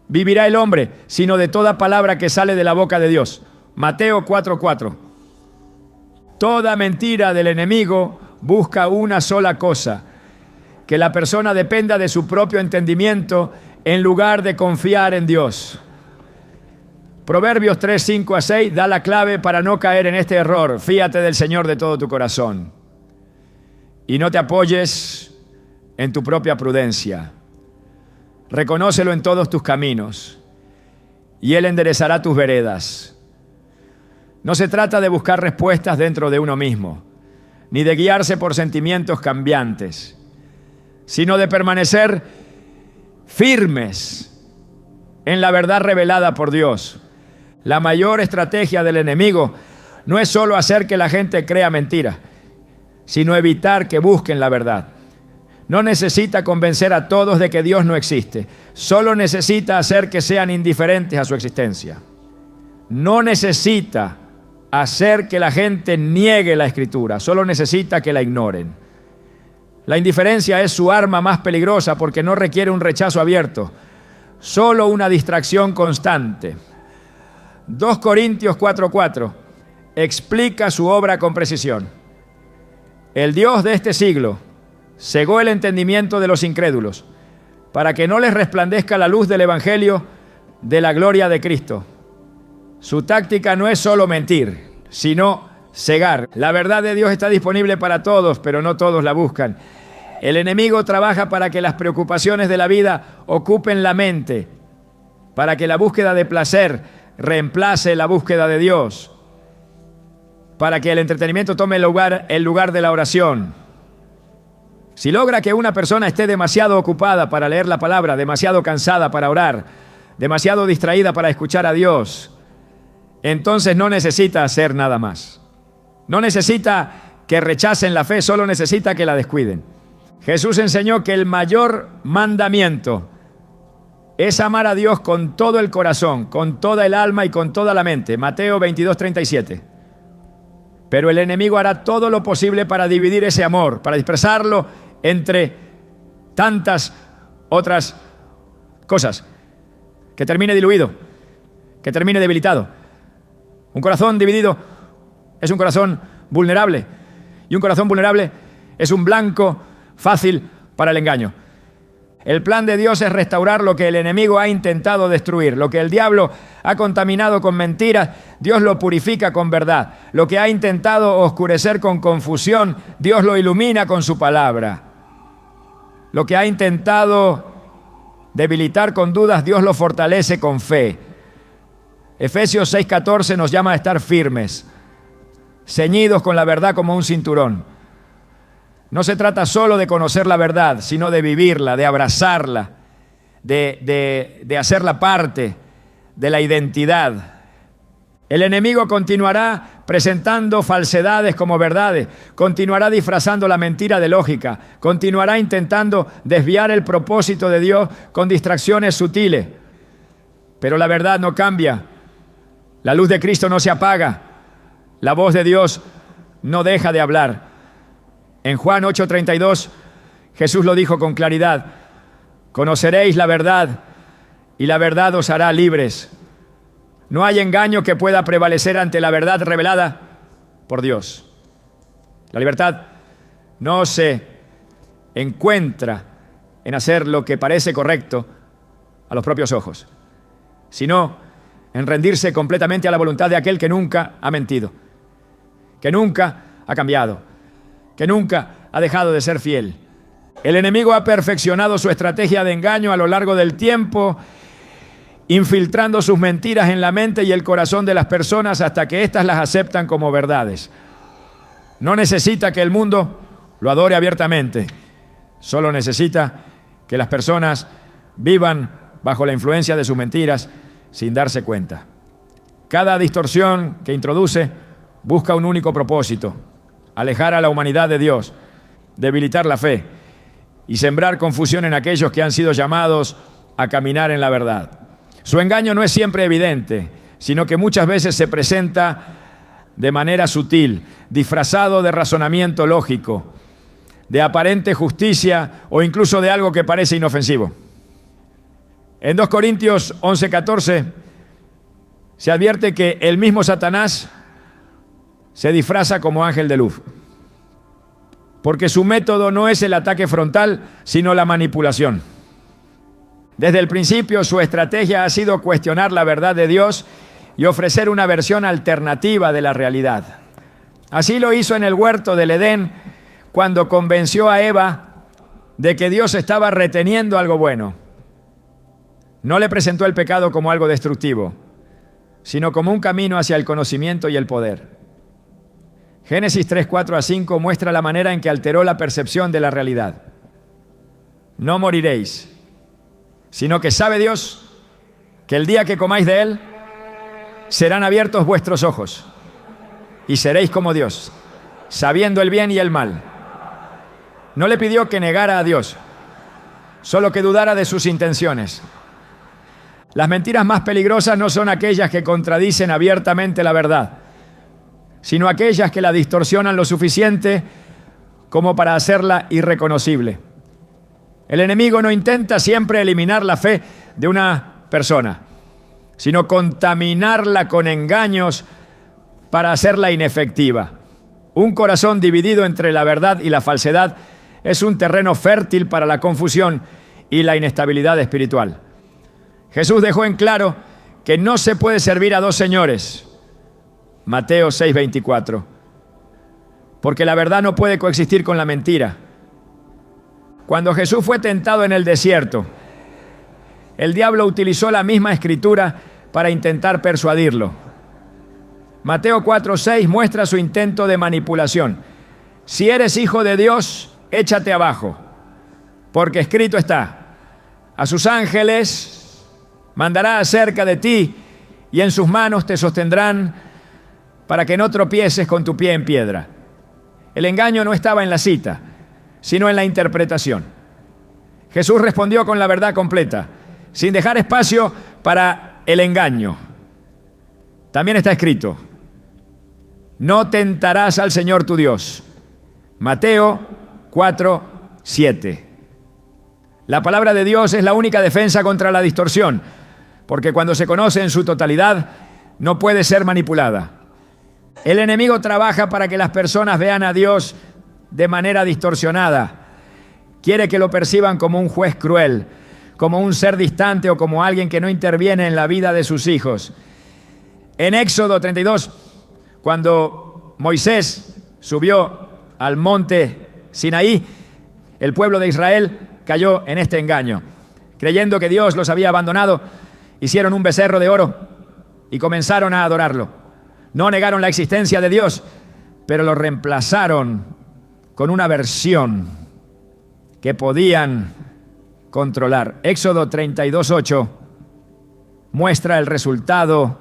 [SPEAKER 1] vivirá el hombre, sino de toda palabra que sale de la boca de Dios. Mateo 4:4. Toda mentira del enemigo busca una sola cosa: que la persona dependa de su propio entendimiento en lugar de confiar en Dios. Proverbios 3, 5 a 6 da la clave para no caer en este error. Fíate del Señor de todo tu corazón y no te apoyes en tu propia prudencia. Reconócelo en todos tus caminos y Él enderezará tus veredas. No se trata de buscar respuestas dentro de uno mismo, ni de guiarse por sentimientos cambiantes, sino de permanecer firmes en la verdad revelada por Dios. La mayor estrategia del enemigo no es solo hacer que la gente crea mentiras, sino evitar que busquen la verdad. No necesita convencer a todos de que Dios no existe, solo necesita hacer que sean indiferentes a su existencia. No necesita hacer que la gente niegue la Escritura, solo necesita que la ignoren. La indiferencia es su arma más peligrosa porque no requiere un rechazo abierto, solo una distracción constante. 2 Corintios 4:4 explica su obra con precisión. El Dios de este siglo cegó el entendimiento de los incrédulos para que no les resplandezca la luz del Evangelio de la gloria de Cristo. Su táctica no es solo mentir, sino cegar. La verdad de Dios está disponible para todos, pero no todos la buscan. El enemigo trabaja para que las preocupaciones de la vida ocupen la mente, para que la búsqueda de placer reemplace la búsqueda de Dios, para que el entretenimiento tome el lugar de la oración. Si logra que una persona esté demasiado ocupada para leer la palabra, demasiado cansada para orar, demasiado distraída para escuchar a Dios, entonces no necesita hacer nada más. No necesita que rechacen la fe, solo necesita que la descuiden. Jesús enseñó que el mayor mandamiento es amar a Dios con todo el corazón, con toda el alma y con toda la mente. Mateo 22:37. Pero el enemigo hará todo lo posible para dividir ese amor, para dispersarlo entre tantas otras cosas. Que termine diluido, que termine debilitado. Un corazón dividido es un corazón vulnerable, y un corazón vulnerable es un blanco fácil para el engaño. El plan de Dios es restaurar lo que el enemigo ha intentado destruir. Lo que el diablo ha contaminado con mentiras, Dios lo purifica con verdad. Lo que ha intentado oscurecer con confusión, Dios lo ilumina con su palabra. Lo que ha intentado debilitar con dudas, Dios lo fortalece con fe. Efesios 6:14 nos llama a estar firmes, ceñidos con la verdad como un cinturón. No se trata solo de conocer la verdad, sino de vivirla, de abrazarla, de hacerla parte de la identidad. El enemigo continuará presentando falsedades como verdades, continuará disfrazando la mentira de lógica, continuará intentando desviar el propósito de Dios con distracciones sutiles. Pero la verdad no cambia, la luz de Cristo no se apaga, la voz de Dios no deja de hablar. En Juan 8:32, Jesús lo dijo con claridad: conoceréis la verdad y la verdad os hará libres. No hay engaño que pueda prevalecer ante la verdad revelada por Dios. La libertad no se encuentra en hacer lo que parece correcto a los propios ojos, sino en rendirse completamente a la voluntad de aquel que nunca ha mentido, que nunca ha cambiado, que nunca ha dejado de ser fiel. El enemigo ha perfeccionado su estrategia de engaño a lo largo del tiempo, infiltrando sus mentiras en la mente y el corazón de las personas hasta que éstas las aceptan como verdades. No necesita que el mundo lo adore abiertamente, solo necesita que las personas vivan bajo la influencia de sus mentiras sin darse cuenta. Cada distorsión que introduce busca un único propósito: alejar a la humanidad de Dios, debilitar la fe y sembrar confusión en aquellos que han sido llamados a caminar en la verdad. Su engaño no es siempre evidente, sino que muchas veces se presenta de manera sutil, disfrazado de razonamiento lógico, de aparente justicia o incluso de algo que parece inofensivo. En 2 Corintios 11:14 se advierte que el mismo Satanás se disfraza como ángel de luz. Porque su método no es el ataque frontal, sino la manipulación. Desde el principio, su estrategia ha sido cuestionar la verdad de Dios y ofrecer una versión alternativa de la realidad. Así lo hizo en el huerto del Edén, cuando convenció a Eva de que Dios estaba reteniendo algo bueno. No le presentó el pecado como algo destructivo, sino como un camino hacia el conocimiento y el poder. Génesis 3, 4-5 muestra la manera en que alteró la percepción de la realidad. No moriréis, sino que sabe Dios que el día que comáis de él, serán abiertos vuestros ojos y seréis como Dios, sabiendo el bien y el mal. No le pidió que negara a Dios, solo que dudara de sus intenciones. Las mentiras más peligrosas no son aquellas que contradicen abiertamente la verdad, sino aquellas que la distorsionan lo suficiente como para hacerla irreconocible. El enemigo no intenta siempre eliminar la fe de una persona, sino contaminarla con engaños para hacerla inefectiva. Un corazón dividido entre la verdad y la falsedad es un terreno fértil para la confusión y la inestabilidad espiritual. Jesús dejó en claro que no se puede servir a dos señores. Mateo 6:24. Porque la verdad no puede coexistir con la mentira. Cuando Jesús fue tentado en el desierto, el diablo utilizó la misma escritura para intentar persuadirlo. Mateo 4:6 muestra su intento de manipulación. Si eres hijo de Dios, échate abajo, porque escrito está: a sus ángeles mandará acerca de ti y en sus manos te sostendrán para que no tropieces con tu pie en piedra. El engaño no estaba en la cita, sino en la interpretación. Jesús respondió con la verdad completa, sin dejar espacio para el engaño. También está escrito: no tentarás al Señor tu Dios. Mateo 4:7. La palabra de Dios es la única defensa contra la distorsión, porque cuando se conoce en su totalidad, no puede ser manipulada. El enemigo trabaja para que las personas vean a Dios de manera distorsionada. Quiere que lo perciban como un juez cruel, como un ser distante o como alguien que no interviene en la vida de sus hijos. En Éxodo 32, cuando Moisés subió al monte Sinaí, el pueblo de Israel cayó en este engaño. Creyendo que Dios los había abandonado, hicieron un becerro de oro y comenzaron a adorarlo. No negaron la existencia de Dios, pero lo reemplazaron con una versión que podían controlar. Éxodo 32:8 muestra el resultado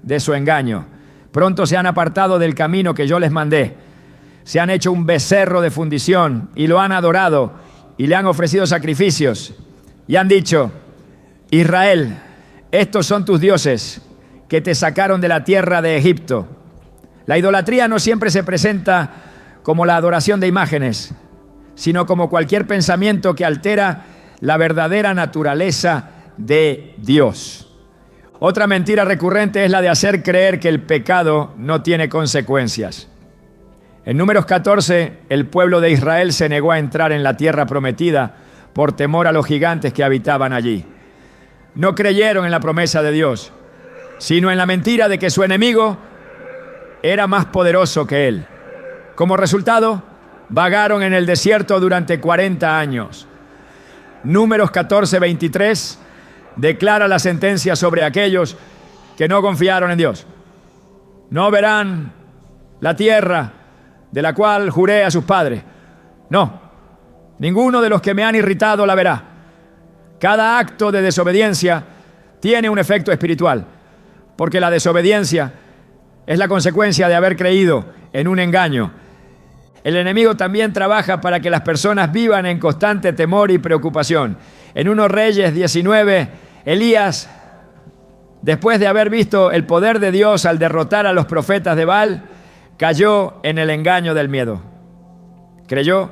[SPEAKER 1] de su engaño. Pronto se han apartado del camino que yo les mandé. Se han hecho un becerro de fundición y lo han adorado y le han ofrecido sacrificios. Y han dicho: Israel, estos son tus dioses que te sacaron de la tierra de Egipto. La idolatría no siempre se presenta como la adoración de imágenes, sino como cualquier pensamiento que altera la verdadera naturaleza de Dios. Otra mentira recurrente es la de hacer creer que el pecado no tiene consecuencias. En Números 14, el pueblo de Israel se negó a entrar en la tierra prometida por temor a los gigantes que habitaban allí. No creyeron en la promesa de Dios, sino en la mentira de que su enemigo era más poderoso que él. Como resultado, vagaron en el desierto durante 40 años. Números 14:23 declara la sentencia sobre aquellos que no confiaron en Dios. No verán la tierra de la cual juré a sus padres. No, ninguno de los que me han irritado la verá. Cada acto de desobediencia tiene un efecto espiritual, porque la desobediencia es la consecuencia de haber creído en un engaño. El enemigo también trabaja para que las personas vivan en constante temor y preocupación. En 1 Reyes 19, Elías, después de haber visto el poder de Dios al derrotar a los profetas de Baal, cayó en el engaño del miedo. Creyó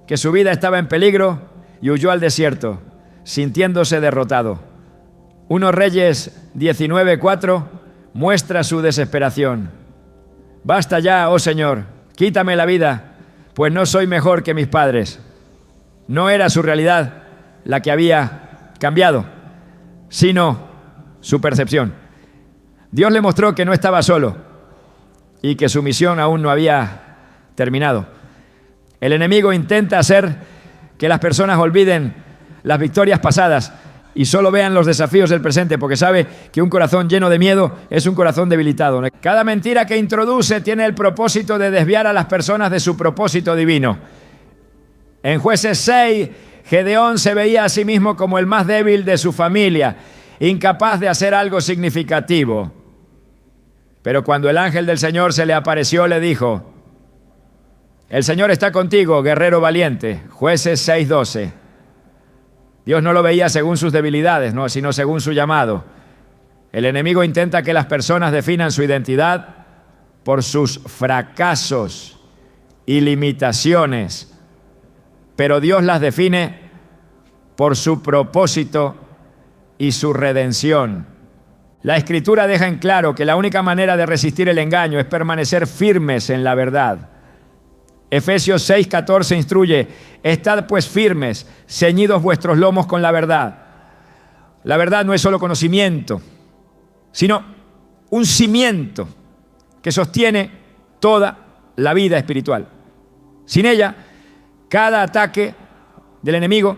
[SPEAKER 1] que su vida estaba en peligro y huyó al desierto, sintiéndose derrotado. 1 Reyes 19:4 muestra su desesperación. Basta ya, oh Señor, quítame la vida, pues no soy mejor que mis padres. No era su realidad la que había cambiado, sino su percepción. Dios le mostró que no estaba solo y que su misión aún no había terminado. El enemigo intenta hacer que las personas olviden las victorias pasadas y solo vean los desafíos del presente, porque sabe que un corazón lleno de miedo es un corazón debilitado. Cada mentira que introduce tiene el propósito de desviar a las personas de su propósito divino. En Jueces 6, Gedeón se veía a sí mismo como el más débil de su familia, incapaz de hacer algo significativo. Pero cuando el ángel del Señor se le apareció, le dijo: el Señor está contigo, guerrero valiente. Jueces 6:12. Dios no lo veía según sus debilidades, no, sino según su llamado. El enemigo intenta que las personas definan su identidad por sus fracasos y limitaciones, pero Dios las define por su propósito y su redención. La Escritura deja en claro que la única manera de resistir el engaño es permanecer firmes en la verdad. Efesios 6:14 instruye: estad pues firmes, ceñidos vuestros lomos con la verdad. La verdad no es solo conocimiento, sino un cimiento que sostiene toda la vida espiritual. Sin ella, cada ataque del enemigo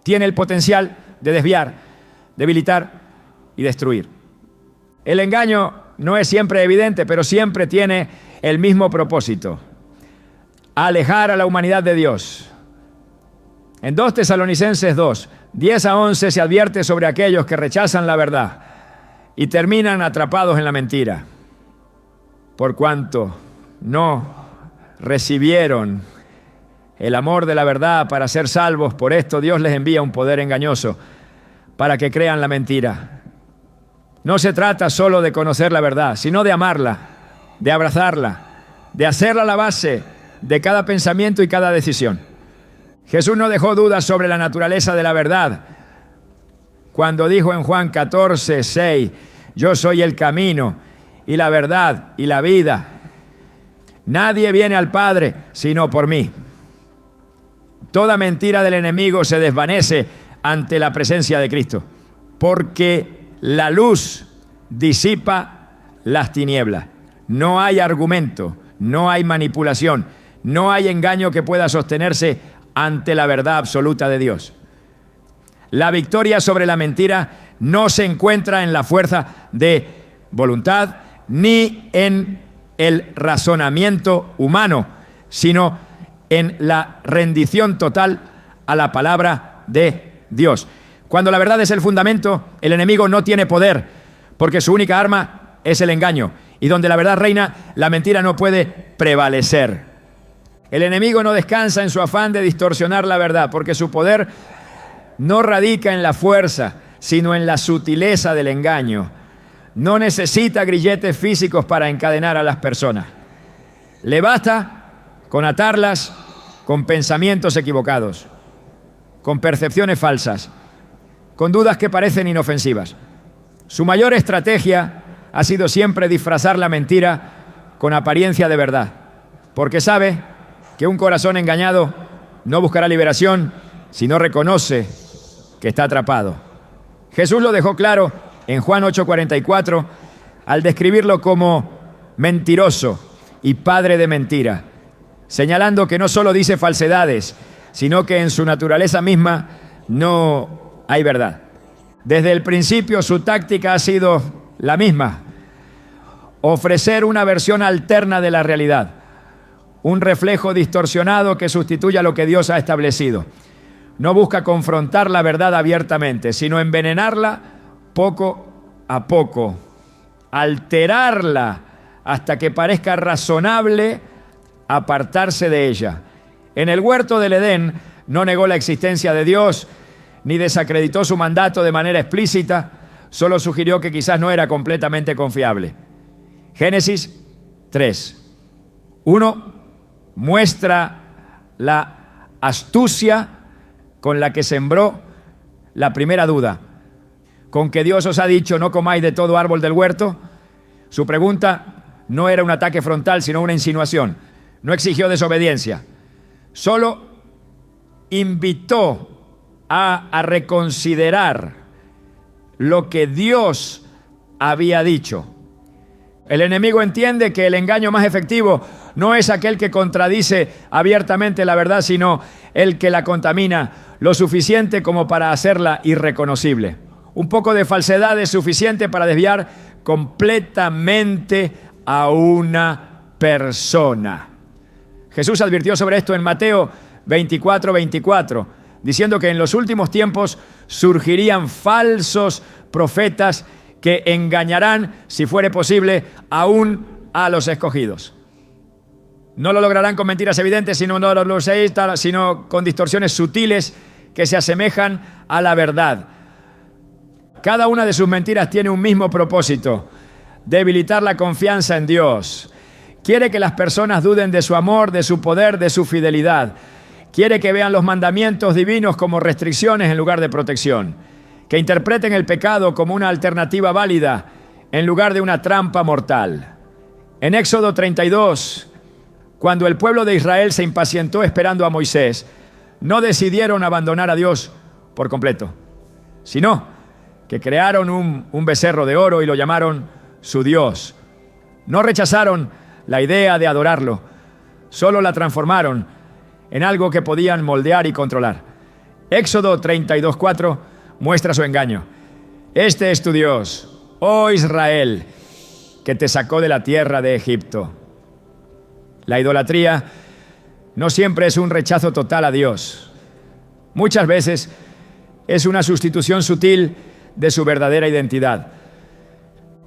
[SPEAKER 1] tiene el potencial de desviar, debilitar y destruir. El engaño no es siempre evidente, pero siempre tiene el mismo propósito: alejar a la humanidad de Dios. En 2 Tesalonicenses 2, 10-11 se advierte sobre aquellos que rechazan la verdad y terminan atrapados en la mentira. Por cuanto no recibieron el amor de la verdad para ser salvos, por esto Dios les envía un poder engañoso para que crean la mentira. No se trata solo de conocer la verdad, sino de amarla, de abrazarla, de hacerla la base de cada pensamiento y cada decisión. Jesús no dejó dudas sobre la naturaleza de la verdad cuando dijo en Juan 14:6: yo soy el camino y la verdad y la vida. Nadie viene al Padre sino por mí. Toda mentira del enemigo se desvanece ante la presencia de Cristo, porque la luz disipa las tinieblas. No hay argumento, no hay manipulación, no hay engaño que pueda sostenerse ante la verdad absoluta de Dios. La victoria sobre la mentira no se encuentra en la fuerza de voluntad ni en el razonamiento humano, sino en la rendición total a la palabra de Dios. Cuando la verdad es el fundamento, el enemigo no tiene poder, porque su única arma es el engaño. Y donde la verdad reina, la mentira no puede prevalecer. El enemigo no descansa en su afán de distorsionar la verdad, porque su poder no radica en la fuerza, sino en la sutileza del engaño. No necesita grilletes físicos para encadenar a las personas. Le basta con atarlas con pensamientos equivocados, con percepciones falsas, con dudas que parecen inofensivas. Su mayor estrategia ha sido siempre disfrazar la mentira con apariencia de verdad, porque sabe que un corazón engañado no buscará liberación si no reconoce que está atrapado. Jesús lo dejó claro en Juan 8:44 al describirlo como mentiroso y padre de mentira, señalando que no solo dice falsedades, sino que en su naturaleza misma no hay verdad. Desde el principio su táctica ha sido la misma: ofrecer una versión alterna de la realidad, un reflejo distorsionado que sustituya lo que Dios ha establecido. No busca confrontar la verdad abiertamente, sino envenenarla poco a poco, alterarla hasta que parezca razonable apartarse de ella. En el huerto del Edén no negó la existencia de Dios, ni desacreditó su mandato de manera explícita, solo sugirió que quizás no era completamente confiable. Génesis 3:1 muestra la astucia con la que sembró la primera duda. ¿Con que Dios os ha dicho no comáis de todo árbol del huerto? Su pregunta No era un ataque frontal, sino una insinuación. No exigió desobediencia. Solo invitó a reconsiderar lo que Dios había dicho. El enemigo entiende que el engaño más efectivo no es aquel que contradice abiertamente la verdad, sino el que la contamina lo suficiente como para hacerla irreconocible. Un poco de falsedad es suficiente para desviar completamente a una persona. Jesús advirtió sobre esto en Mateo 24:24, diciendo que en los últimos tiempos surgirían falsos profetas que engañarán, si fuere posible, aún a los escogidos. No lo lograrán con mentiras evidentes, sino con distorsiones sutiles que se asemejan a la verdad. Cada una de sus mentiras tiene un mismo propósito: debilitar la confianza en Dios. Quiere que las personas duden de su amor, de su poder, de su fidelidad. Quiere que vean los mandamientos divinos como restricciones en lugar de protección. Que interpreten el pecado como una alternativa válida en lugar de una trampa mortal. En Éxodo 32, cuando el pueblo de Israel se impacientó esperando a Moisés, no decidieron abandonar a Dios por completo, sino que crearon un becerro de oro y lo llamaron su Dios. No rechazaron la idea de adorarlo, solo la transformaron en algo que podían moldear y controlar. Éxodo 32:4 muestra su engaño. Este es tu Dios, oh Israel, que te sacó de la tierra de Egipto. La idolatría no siempre es un rechazo total a Dios. Muchas veces es una sustitución sutil de su verdadera identidad.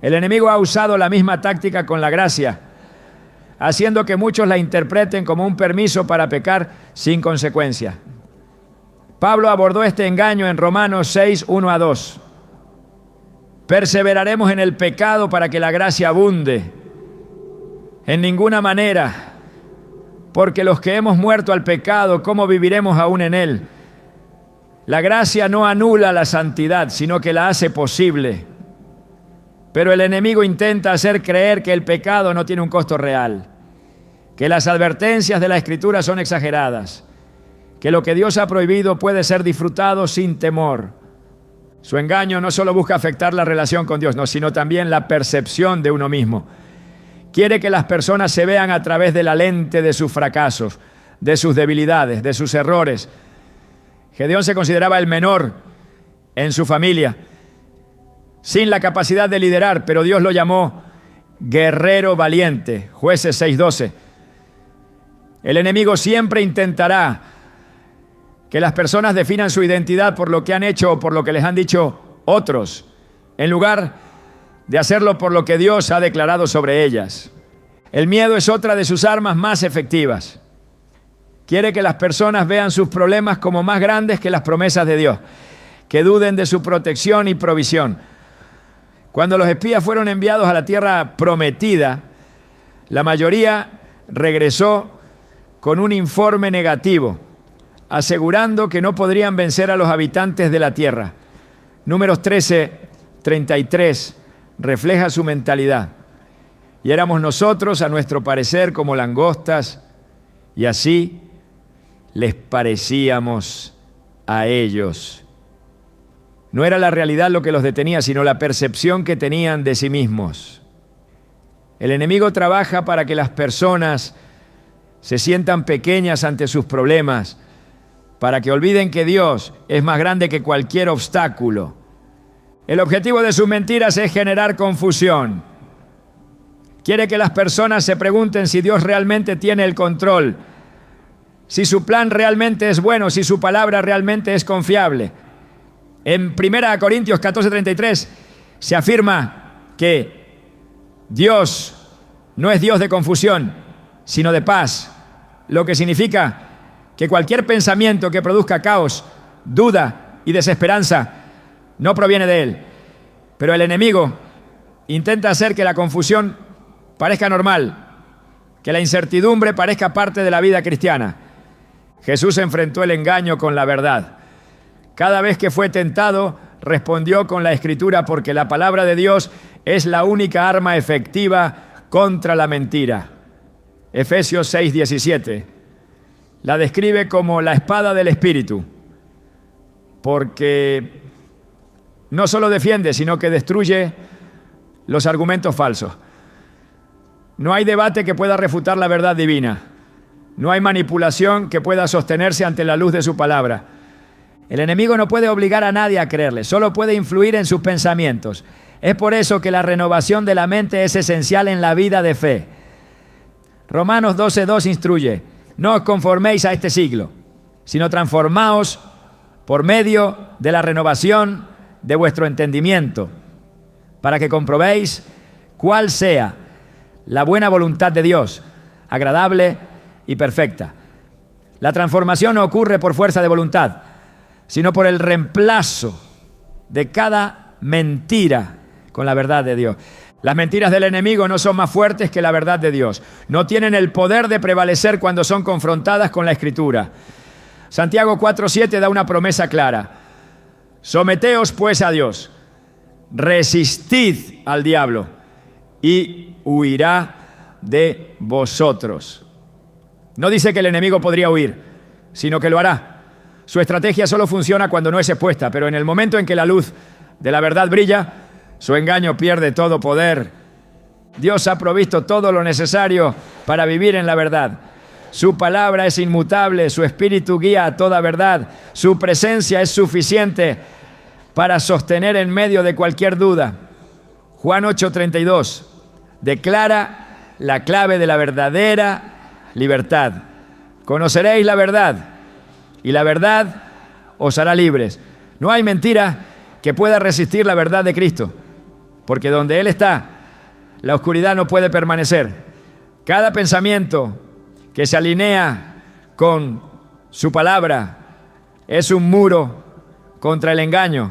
[SPEAKER 1] El enemigo ha usado la misma táctica con la gracia, haciendo que muchos la interpreten como un permiso para pecar sin consecuencia. Pablo abordó este engaño en Romanos 6:1-2. ¿Perseveraremos en el pecado para que la gracia abunde? En ninguna manera, porque los que hemos muerto al pecado, ¿cómo viviremos aún en él? La gracia no anula la santidad, sino que la hace posible. Pero el enemigo intenta hacer creer que el pecado no tiene un costo real, que las advertencias de la Escritura son exageradas, que lo que Dios ha prohibido puede ser disfrutado sin temor. Su engaño no solo busca afectar la relación con Dios, sino también la percepción de uno mismo. Quiere que las personas se vean a través de la lente de sus fracasos, de sus debilidades, de sus errores. Gedeón se consideraba el menor en su familia, sin la capacidad de liderar, pero Dios lo llamó guerrero valiente. Jueces 6:12. El enemigo siempre intentará que las personas definan su identidad por lo que han hecho o por lo que les han dicho otros, en lugar de hacerlo por lo que Dios ha declarado sobre ellas. El miedo es otra de sus armas más efectivas. Quiere que las personas vean sus problemas como más grandes que las promesas de Dios, que duden de su protección y provisión. Cuando los espías fueron enviados a la tierra prometida, la mayoría regresó con un informe negativo, asegurando que no podrían vencer a los habitantes de la tierra. Números 13:33 refleja su mentalidad. Y éramos nosotros, a nuestro parecer, como langostas, y así les parecíamos a ellos. No era la realidad lo que los detenía, sino la percepción que tenían de sí mismos. El enemigo trabaja para que las personas se sientan pequeñas ante sus problemas, para que olviden que Dios es más grande que cualquier obstáculo. El objetivo de sus mentiras es generar confusión. Quiere que las personas se pregunten si Dios realmente tiene el control, si su plan realmente es bueno, si su palabra realmente es confiable. En 1 Corintios 14:33 se afirma que Dios no es Dios de confusión, sino de paz, lo que significa que cualquier pensamiento que produzca caos, duda y desesperanza no proviene de Él. Pero el enemigo intenta hacer que la confusión parezca normal, que la incertidumbre parezca parte de la vida cristiana. Jesús enfrentó el engaño con la verdad. Cada vez que fue tentado, respondió con la Escritura, porque la palabra de Dios es la única arma efectiva contra la mentira. Efesios 6:17 la describe como la espada del Espíritu, porque no solo defiende, sino que destruye los argumentos falsos. No hay debate que pueda refutar la verdad divina. No hay manipulación que pueda sostenerse ante la luz de su palabra. El enemigo no puede obligar a nadie a creerle, solo puede influir en sus pensamientos. Es por eso que la renovación de la mente es esencial en la vida de fe. Romanos 12:2 instruye: no os conforméis a este siglo, sino transformaos por medio de la renovación de vuestro entendimiento, para que comprobéis cuál sea la buena voluntad de Dios, agradable y perfecta. La transformación no ocurre por fuerza de voluntad, sino por el reemplazo de cada mentira con la verdad de Dios. Las mentiras del enemigo no son más fuertes que la verdad de Dios. No tienen el poder de prevalecer cuando son confrontadas con la Escritura. Santiago 4:7 da una promesa clara: someteos pues a Dios, resistid al diablo y huirá de vosotros. No dice que el enemigo podría huir, sino que lo hará. Su estrategia solo funciona cuando no es expuesta, pero en el momento en que la luz de la verdad brilla, su engaño pierde todo poder. Dios ha provisto todo lo necesario para vivir en la verdad. Su palabra es inmutable, su espíritu guía a toda verdad, su presencia es suficiente para sostener en medio de cualquier duda. Juan 8:32 declara la clave de la verdadera libertad. Conoceréis la verdad y la verdad os hará libres. No hay mentira que pueda resistir la verdad de Cristo, porque donde Él está, la oscuridad no puede permanecer. Cada pensamiento que se alinea con su palabra es un muro contra el engaño.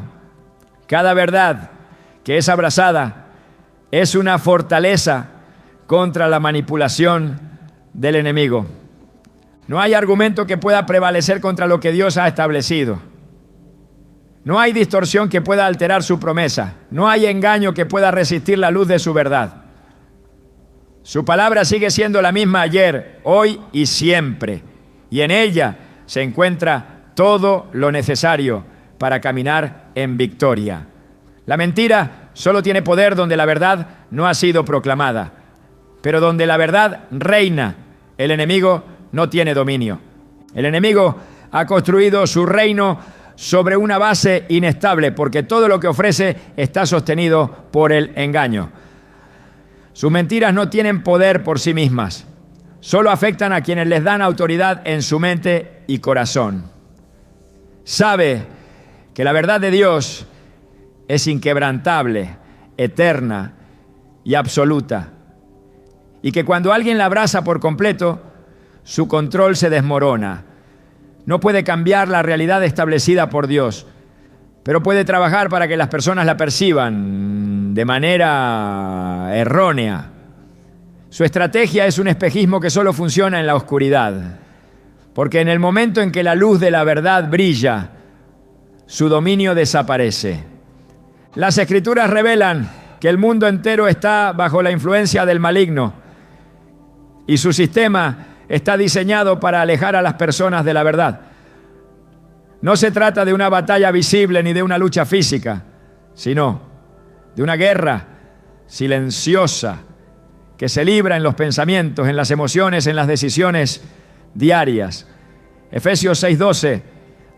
[SPEAKER 1] Cada verdad que es abrazada es una fortaleza contra la manipulación del enemigo. No hay argumento que pueda prevalecer contra lo que Dios ha establecido. No hay distorsión que pueda alterar su promesa. No hay engaño que pueda resistir la luz de su verdad. Su palabra sigue siendo la misma ayer, hoy y siempre. Y en ella se encuentra todo lo necesario para caminar en victoria. La mentira solo tiene poder donde la verdad no ha sido proclamada. Pero donde la verdad reina, el enemigo no tiene dominio. El enemigo ha construido su reino sobre una base inestable, porque todo lo que ofrece está sostenido por el engaño. Sus mentiras no tienen poder por sí mismas, solo afectan a quienes les dan autoridad en su mente y corazón. Sabe que la verdad de Dios es inquebrantable, eterna y absoluta, y que cuando alguien la abraza por completo, su control se desmorona. No puede cambiar la realidad establecida por Dios, pero puede trabajar para que las personas la perciban de manera errónea. Su estrategia es un espejismo que solo funciona en la oscuridad, porque en el momento en que la luz de la verdad brilla, su dominio desaparece. Las Escrituras revelan que el mundo entero está bajo la influencia del maligno y su sistema está diseñado para alejar a las personas de la verdad. No se trata de una batalla visible ni de una lucha física, sino de una guerra silenciosa que se libra en los pensamientos, en las emociones, en las decisiones diarias. Efesios 6:12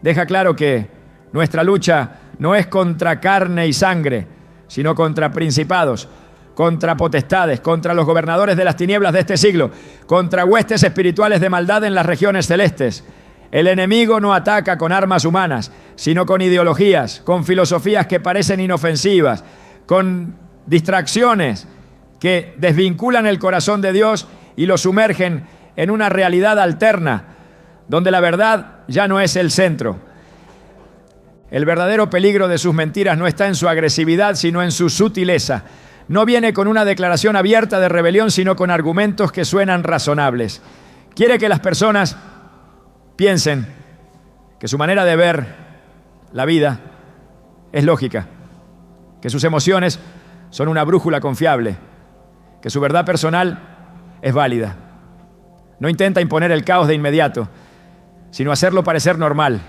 [SPEAKER 1] deja claro que nuestra lucha no es contra carne y sangre, sino contra principados, contra potestades, contra los gobernadores de las tinieblas de este siglo, contra huestes espirituales de maldad en las regiones celestes. El enemigo no ataca con armas humanas, sino con ideologías, con filosofías que parecen inofensivas, con distracciones que desvinculan el corazón de Dios y lo sumergen en una realidad alterna, donde la verdad ya no es el centro. El verdadero peligro de sus mentiras no está en su agresividad, sino en su sutileza. No viene con una declaración abierta de rebelión, sino con argumentos que suenan razonables. Quiere que las personas piensen que su manera de ver la vida es lógica, que sus emociones son una brújula confiable, que su verdad personal es válida. No intenta imponer el caos de inmediato, sino hacerlo parecer normal,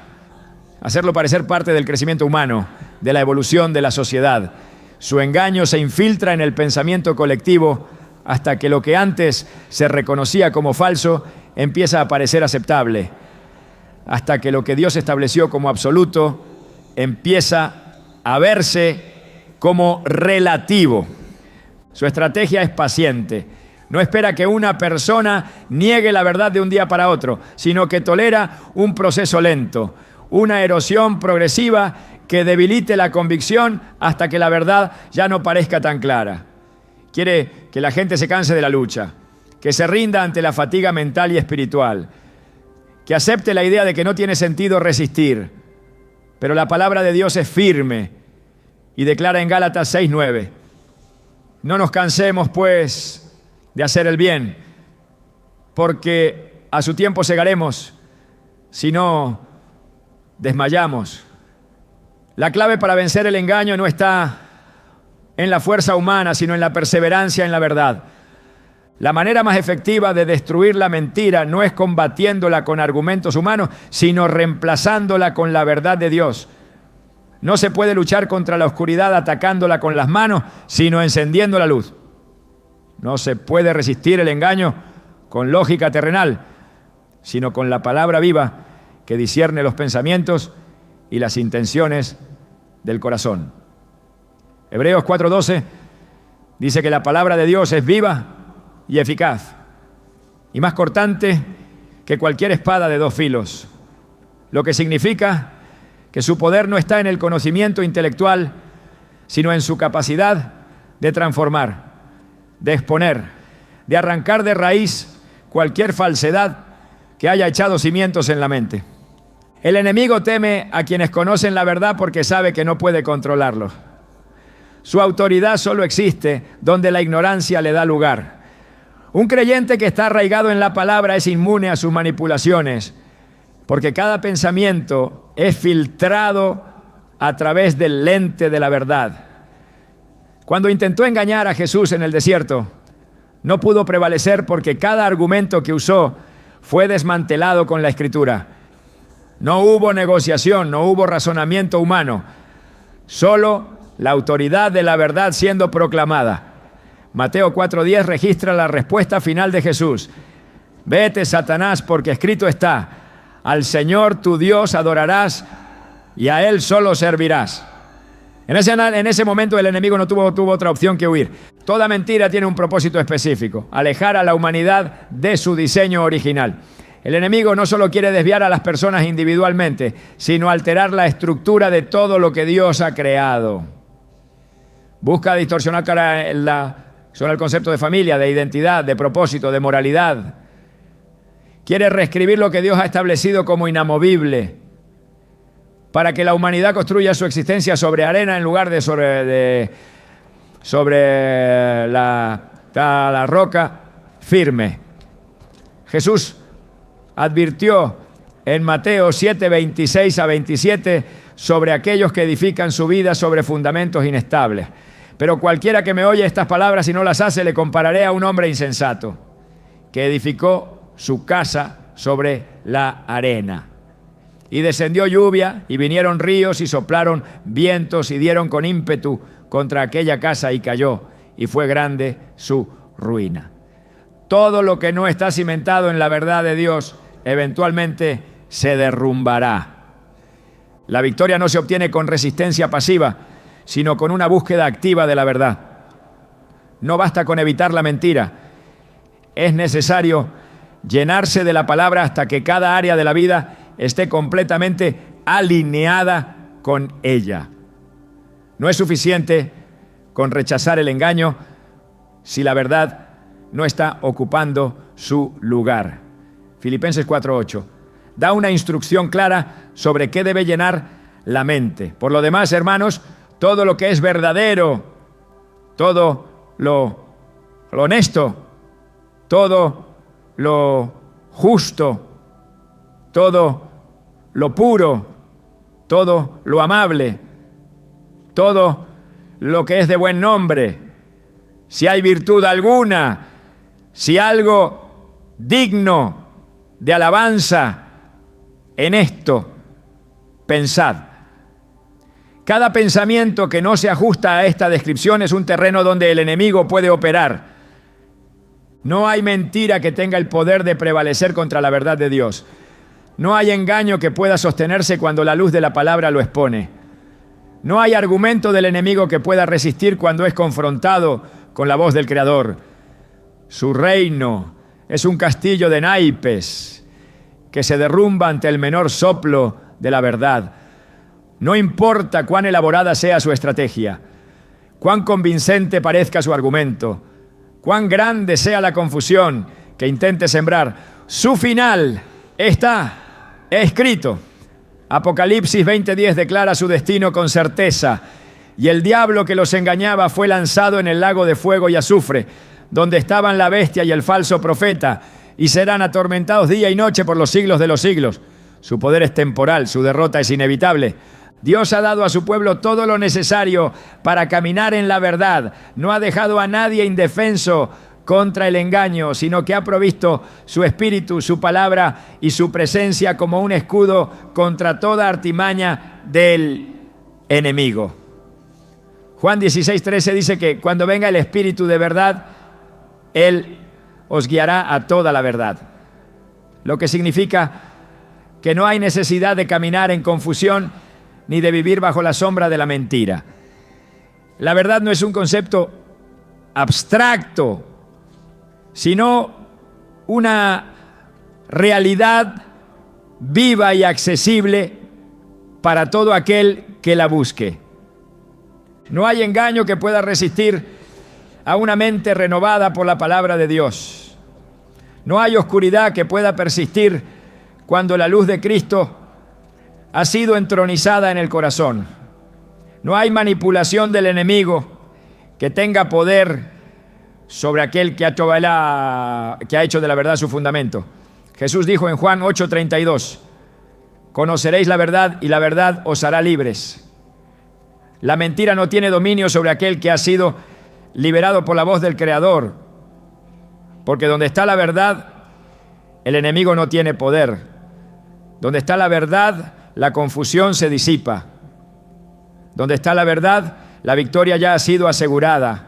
[SPEAKER 1] hacerlo parecer parte del crecimiento humano, de la evolución de la sociedad. Su engaño se infiltra en el pensamiento colectivo hasta que lo que antes se reconocía como falso empieza a parecer aceptable, hasta que lo que Dios estableció como absoluto empieza a verse como relativo. Su estrategia es paciente. No espera que una persona niegue la verdad de un día para otro, sino que tolera un proceso lento, una erosión progresiva que debilite la convicción hasta que la verdad ya no parezca tan clara. Quiere que la gente se canse de la lucha, que se rinda ante la fatiga mental y espiritual, que acepte la idea de que no tiene sentido resistir. Pero la palabra de Dios es firme y declara en Gálatas 6:9: no nos cansemos, pues, de hacer el bien, porque a su tiempo segaremos si no desmayamos. La clave para vencer el engaño no está en la fuerza humana, sino en la perseverancia en la verdad. La manera más efectiva de destruir la mentira no es combatiéndola con argumentos humanos, sino reemplazándola con la verdad de Dios. No se puede luchar contra la oscuridad atacándola con las manos, sino encendiendo la luz. No se puede resistir el engaño con lógica terrenal, sino con la palabra viva que discierne los pensamientos y las intenciones del corazón. Hebreos 4:12 dice que la palabra de Dios es viva y eficaz, y más cortante que cualquier espada de dos filos, lo que significa que su poder no está en el conocimiento intelectual, sino en su capacidad de transformar, de exponer, de arrancar de raíz cualquier falsedad que haya echado cimientos en la mente. El enemigo teme a quienes conocen la verdad porque sabe que no puede controlarlo. Su autoridad solo existe donde la ignorancia le da lugar. Un creyente que está arraigado en la palabra es inmune a sus manipulaciones, porque cada pensamiento es filtrado a través del lente de la verdad. Cuando intentó engañar a Jesús en el desierto, no pudo prevalecer porque cada argumento que usó fue desmantelado con la Escritura. No hubo negociación, no hubo razonamiento humano, solo la autoridad de la verdad siendo proclamada. Mateo 4:10 registra la respuesta final de Jesús: vete, Satanás, porque escrito está, al Señor tu Dios adorarás y a Él solo servirás. En ese momento el enemigo no tuvo otra opción que huir. Toda mentira tiene un propósito específico: alejar a la humanidad de su diseño original. El enemigo no solo quiere desviar a las personas individualmente, sino alterar la estructura de todo lo que Dios ha creado. Busca distorsionar sobre el concepto de familia, de identidad, de propósito, de moralidad. Quiere reescribir lo que Dios ha establecido como inamovible, para que la humanidad construya su existencia sobre arena en lugar de sobre la roca firme. Jesús advirtió en Mateo 7:26-27 sobre aquellos que edifican su vida sobre fundamentos inestables. Pero cualquiera que me oye estas palabras y no las hace, le compararé a un hombre insensato que edificó su casa sobre la arena. Y descendió lluvia, y vinieron ríos, y soplaron vientos, y dieron con ímpetu contra aquella casa, y cayó, y fue grande su ruina. Todo lo que no está cimentado en la verdad de Dios, eventualmente se derrumbará. La victoria no se obtiene con resistencia pasiva, sino con una búsqueda activa de la verdad. No basta con evitar la mentira. Es necesario llenarse de la palabra hasta que cada área de la vida esté completamente alineada con ella. No es suficiente con rechazar el engaño si la verdad no está ocupando su lugar. Filipenses 4:8 da una instrucción clara sobre qué debe llenar la mente. Por lo demás, hermanos, todo lo que es verdadero, todo lo honesto, todo lo justo, todo lo puro, todo lo amable, todo lo que es de buen nombre, si hay virtud alguna, si algo digno de alabanza, en esto pensad. Cada pensamiento que no se ajusta a esta descripción es un terreno donde el enemigo puede operar. No hay mentira que tenga el poder de prevalecer contra la verdad de Dios. No hay engaño que pueda sostenerse cuando la luz de la palabra lo expone. No hay argumento del enemigo que pueda resistir cuando es confrontado con la voz del Creador. Su reino es un castillo de naipes que se derrumba ante el menor soplo de la verdad. No importa cuán elaborada sea su estrategia, cuán convincente parezca su argumento, cuán grande sea la confusión que intente sembrar, su final está escrito. Apocalipsis 20:10 declara su destino con certeza. Y el diablo que los engañaba fue lanzado en el lago de fuego y azufre, donde estaban la bestia y el falso profeta, y serán atormentados día y noche por los siglos de los siglos. Su poder es temporal, su derrota es inevitable. Dios ha dado a su pueblo todo lo necesario para caminar en la verdad. No ha dejado a nadie indefenso contra el engaño, sino que ha provisto su espíritu, su palabra y su presencia como un escudo contra toda artimaña del enemigo. Juan 16:13 dice que cuando venga el Espíritu de verdad, Él os guiará a toda la verdad. Lo que significa que no hay necesidad de caminar en confusión ni de vivir bajo la sombra de la mentira. La verdad no es un concepto abstracto, sino una realidad viva y accesible para todo aquel que la busque. No hay engaño que pueda resistir a una mente renovada por la palabra de Dios. No hay oscuridad que pueda persistir cuando la luz de Cristo ha sido entronizada en el corazón. No hay manipulación del enemigo que tenga poder sobre aquel que ha hecho de la verdad su fundamento. Jesús dijo en Juan 8:32, conoceréis la verdad y la verdad os hará libres. La mentira no tiene dominio sobre aquel que ha sido liberado por la voz del Creador, porque donde está la verdad, el enemigo no tiene poder. Donde está la verdad, la confusión se disipa. Donde está la verdad, la victoria ya ha sido asegurada.